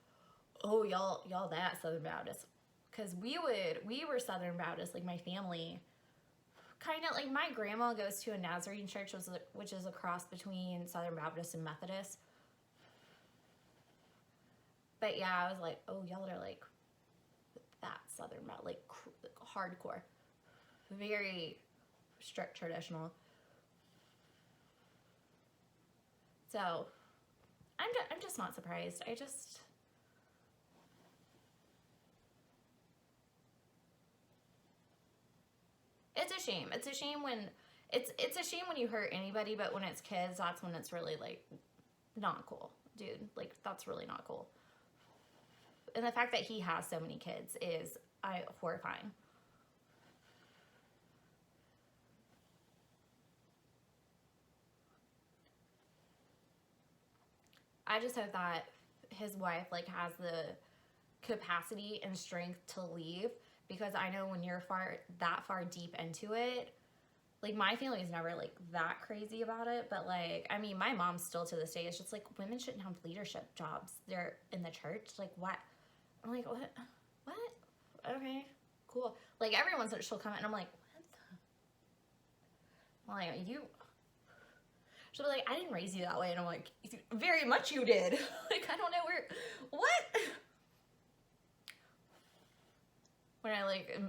oh, y'all that Southern Baptist, because we were Southern Baptist, like my family, kind of like my grandma goes to a Nazarene church, which is a cross between Southern Baptist and Methodist. But yeah, I was like, oh, y'all are like that Southern Baptist, like hardcore, very strict traditional. So I'm just not surprised. It's a shame. It's a shame when it's a shame when you hurt anybody, but when it's kids, that's when it's really like not cool, dude. Like that's really not cool. And the fact that he has so many kids is horrifying. I just hope that his wife like has the capacity and strength to leave, because I know when you're that far deep into it, like my family is never like that crazy about it, but like I mean my mom still to this day is just like, women shouldn't have leadership jobs, they're in the church, like what? I'm like, what okay, cool. Like every once in a while she'll come in and I'm like, what the, like you, she'll be like, I didn't raise you that way, and I'm like, very much you did. Like I don't know where, what? When I like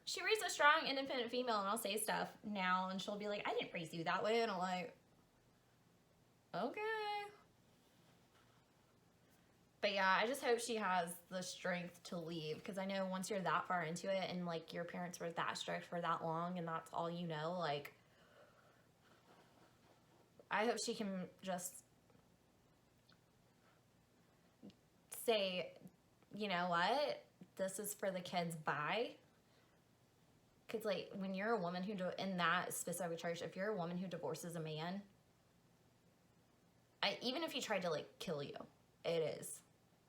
she raised a strong independent female, and I'll say stuff now and she'll be like, I didn't raise you that way, and I'm like, okay. But yeah, I just hope she has the strength to leave, because I know once you're that far into it and like your parents were that strict for that long and that's all you know, like I hope she can just say, you know what, this is for the kids, bye. Because like when you're a woman who in that specific church, if you're a woman who divorces a man, even if he tried to like kill you,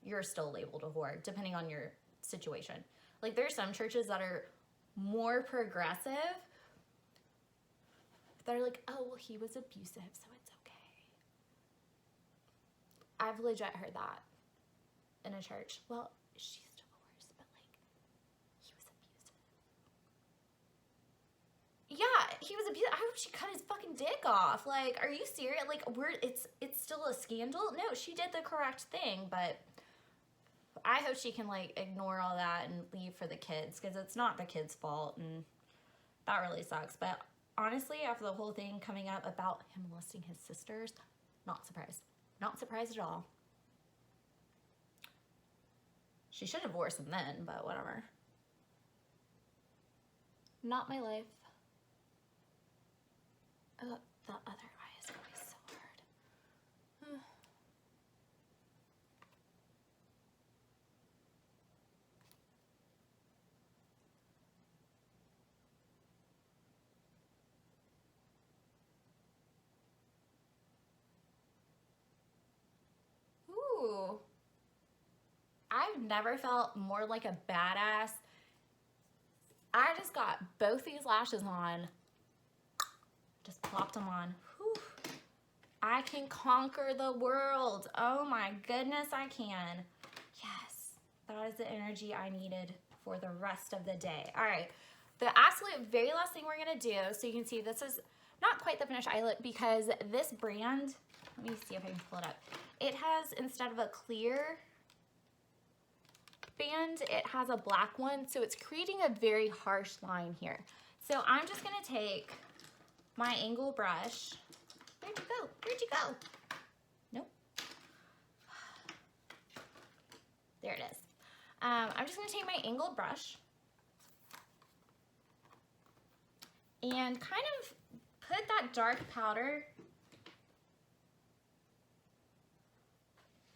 you're still labeled a whore depending on your situation. Like there's some churches that are more progressive that are like, oh well, he was abusive, so it's okay. I've legit heard that in a church. Well, she's divorced, but like he was abusive. Yeah, he was abusive. I hope she cut his fucking dick off. Like, are you serious? Like, it's still a scandal? No, she did the correct thing, but I hope she can like ignore all that and leave for the kids, because it's not the kids' fault, and that really sucks. But honestly, after the whole thing coming up about him molesting his sisters, not surprised. Not surprised at all. She should have divorced him then, but whatever. Not my life. Oh, the other eye is going to be so hard. Ooh. I've never felt more like a badass. I just got both these lashes on. Just plopped them on. Whew. I can conquer the world. Oh my goodness, I can. Yes, that is the energy I needed for the rest of the day. All right, the absolute very last thing we're gonna do, so you can see this is not quite the finished eye look, because this brand, let me see if I can pull it up. It has, instead of a clear band, it has a black one, so it's creating a very harsh line here. So I'm just gonna take my angle brush. Where'd you go? Where'd you go? Nope. There it is. I'm just gonna take my angled brush and kind of put that dark powder,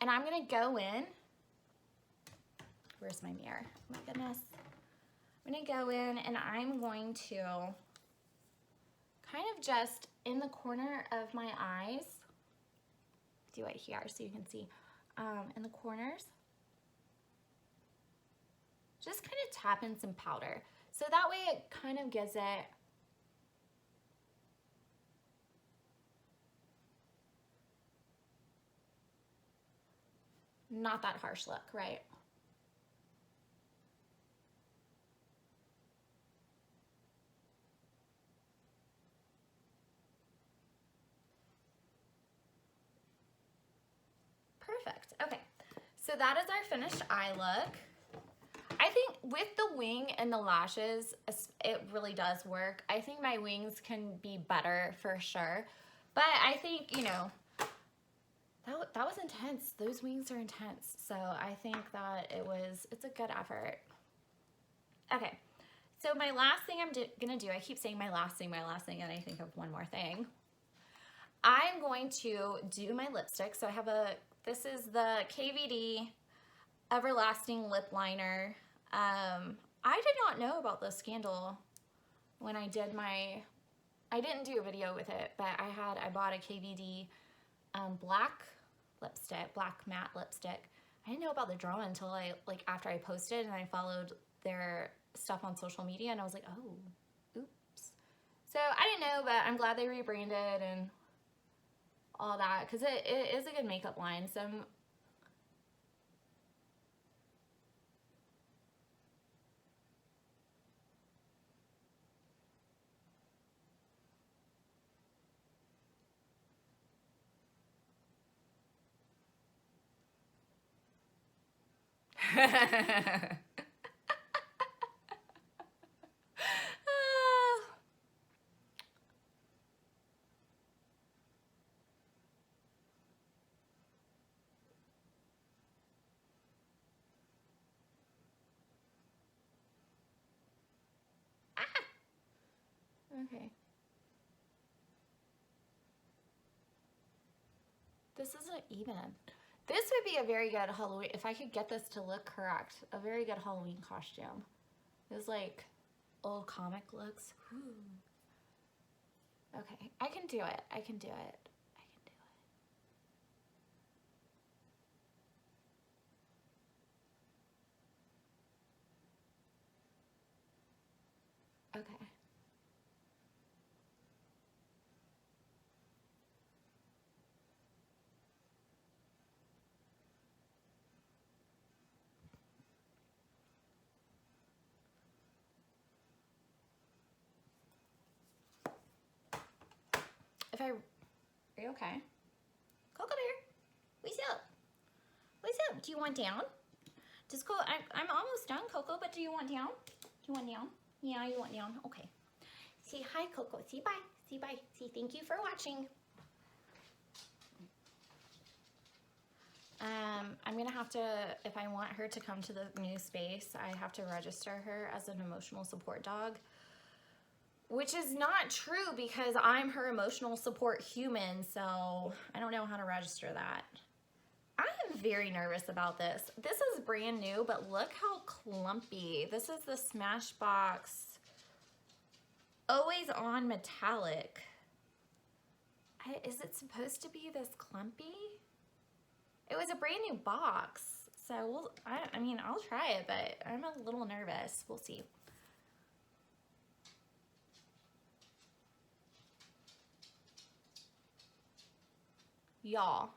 and I'm gonna go in. Where's my mirror? Oh my goodness. I'm gonna go in and I'm going to kind of just in the corner of my eyes, do it here so you can see, in the corners, just kind of tap in some powder. So that way it kind of gives it not that harsh look, right? Perfect. Okay, so that is our finished eye look. I think with the wing and the lashes, it really does work. I think my wings can be better for sure, but I think, you know, that was intense. Those wings are intense, so I think that it's a good effort. Okay, So my last thing I'm gonna do, I keep saying my last thing, and I think of one more thing. I'm going to do my lipstick. So I have this is the KVD Everlasting Lip Liner. I did not know about this scandal when I didn't do a video with it, but I bought a KVD black matte lipstick. I didn't know about the drama until after I posted and I followed their stuff on social media, and I was like, oh, oops. So I didn't know, but I'm glad they rebranded and all that, because it is a good makeup line. So okay. This isn't even. This would be a very good Halloween, if I could get this to look correct, a very good Halloween costume. Those like old comic looks. Whew. Okay, I can do it. I can do it. Okay. Are you okay? Coco Bear, what's up? What's up? Do you want down? Just go. I'm almost done, Coco, but do you want down? Do you want down? Yeah, you want down. Okay. Say hi, Coco. Say bye. Say bye. Say thank you for watching. I'm gonna have to, if I want her to come to the new space, I have to register her as an emotional support dog. Which is not true because I'm her emotional support human, so I don't know how to register that. I am very nervous about this. This is brand new, but look how clumpy. This is the Smashbox Always On Metallic. Is it supposed to be this clumpy? It was a brand new box, so I mean, I'll try it, but I'm a little nervous. We'll see. Y'all.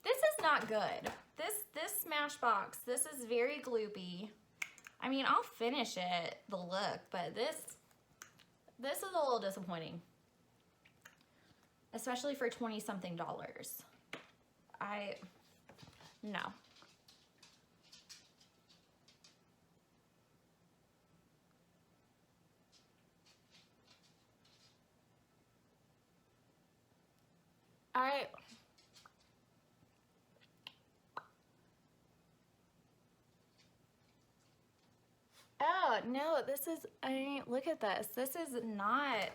This is not good. This Smashbox, this is very gloopy. I mean, I'll finish it, the look, but this is a little disappointing. Especially for 20-something dollars. No. Oh, no, this is, look at this. This is not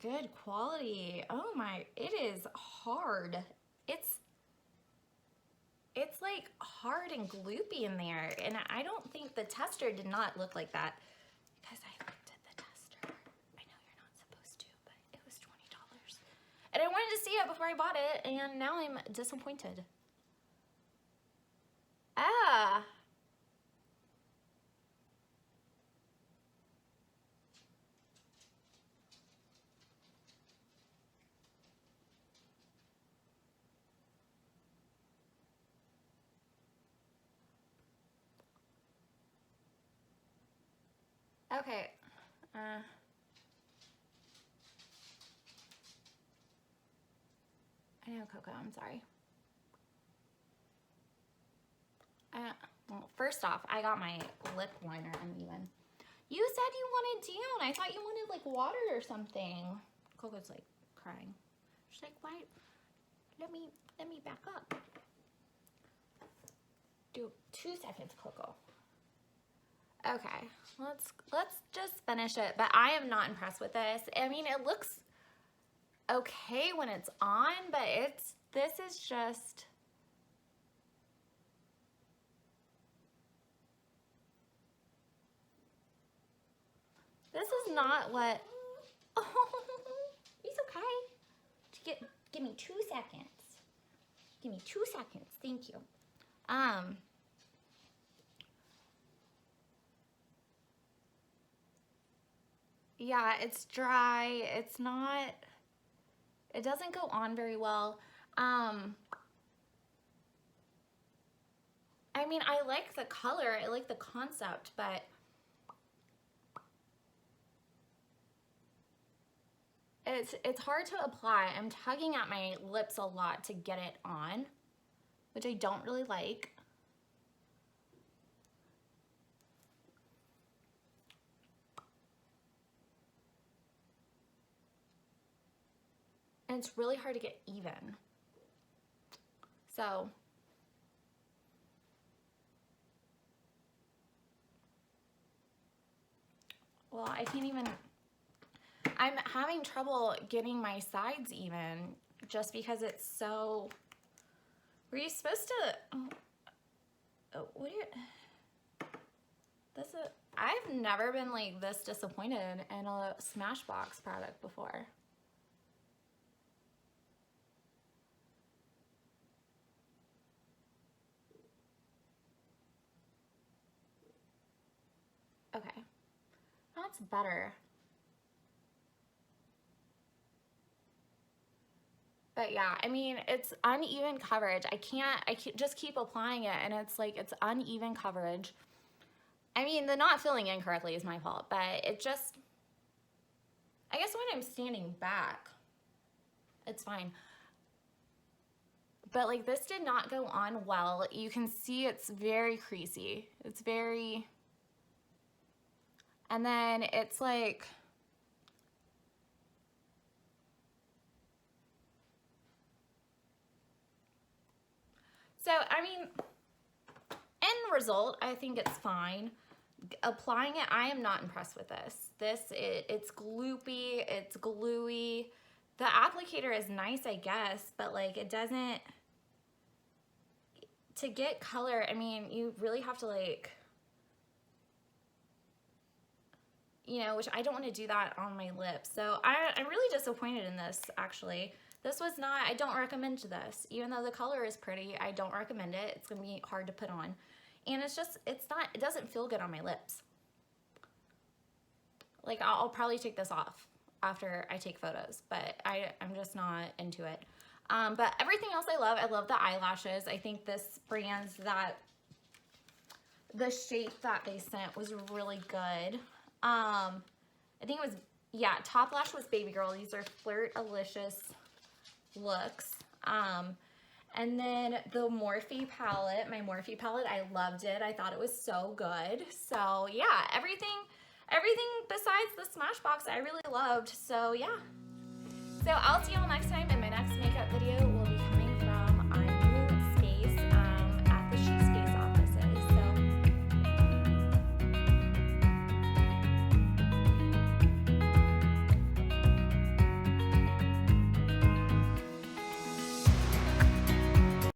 good quality. Oh my, it is hard. It's like hard and gloopy in there. And I don't think the tester did not look like that. Because I looked at the tester. I know you're not supposed to, but it was $20. And I wanted to see it before I bought it, and now I'm disappointed. Ah. Okay. I know, Coco, I'm sorry. Well, first off, I got my lip liner uneven. You said you wanted down. I thought you wanted like water or something. Coco's like crying. She's like, why? Let me back up. Do 2 seconds, Coco. Okay, let's just finish it. But I am not impressed with this. I mean, it looks okay when it's on, but this is just. This is not what. Oh, he's okay. Give me 2 seconds. Give me 2 seconds. Thank you. Yeah, it's dry. It's not. It doesn't go on very well. I mean, I like the color. I like the concept, but it's hard to apply. I'm tugging at my lips a lot to get it on, which I don't really like. And it's really hard to get even. So, well, I can't even, I'm having trouble getting my sides even just because it's so, were you supposed to, what are you, I've never been like this disappointed in a Smashbox product before. Okay, that's better. But yeah, I mean, it's uneven coverage. I can't just keep applying it, and it's like, it's uneven coverage. I mean, the not filling in correctly is my fault, but it just, I guess when I'm standing back, it's fine. But like, this did not go on well. You can see it's very creasy. It's very, and then it's like, so, I mean, end result, I think it's fine. Applying it, I am not impressed with this. It's gloopy, it's gluey. The applicator is nice, I guess, but like, it doesn't, to get color, I mean, you really have to like, you know, which I don't want to do that on my lips. So I'm really disappointed in this, actually. This was not, I don't recommend this. Even though the color is pretty, I don't recommend it. It's going to be hard to put on. And it's just, it doesn't feel good on my lips. Like, I'll probably take this off after I take photos, but I'm just not into it. But everything else I love. I love the eyelashes. I think this brand's the shape that they sent was really good. I think it was, yeah, top lash was Baby Girl. These are Flirtatlious Looks. And then the Morphe palette, my Morphe palette, I loved it. I thought it was so good. So yeah, everything besides the Smashbox I really loved. So yeah. So I'll see y'all next time in my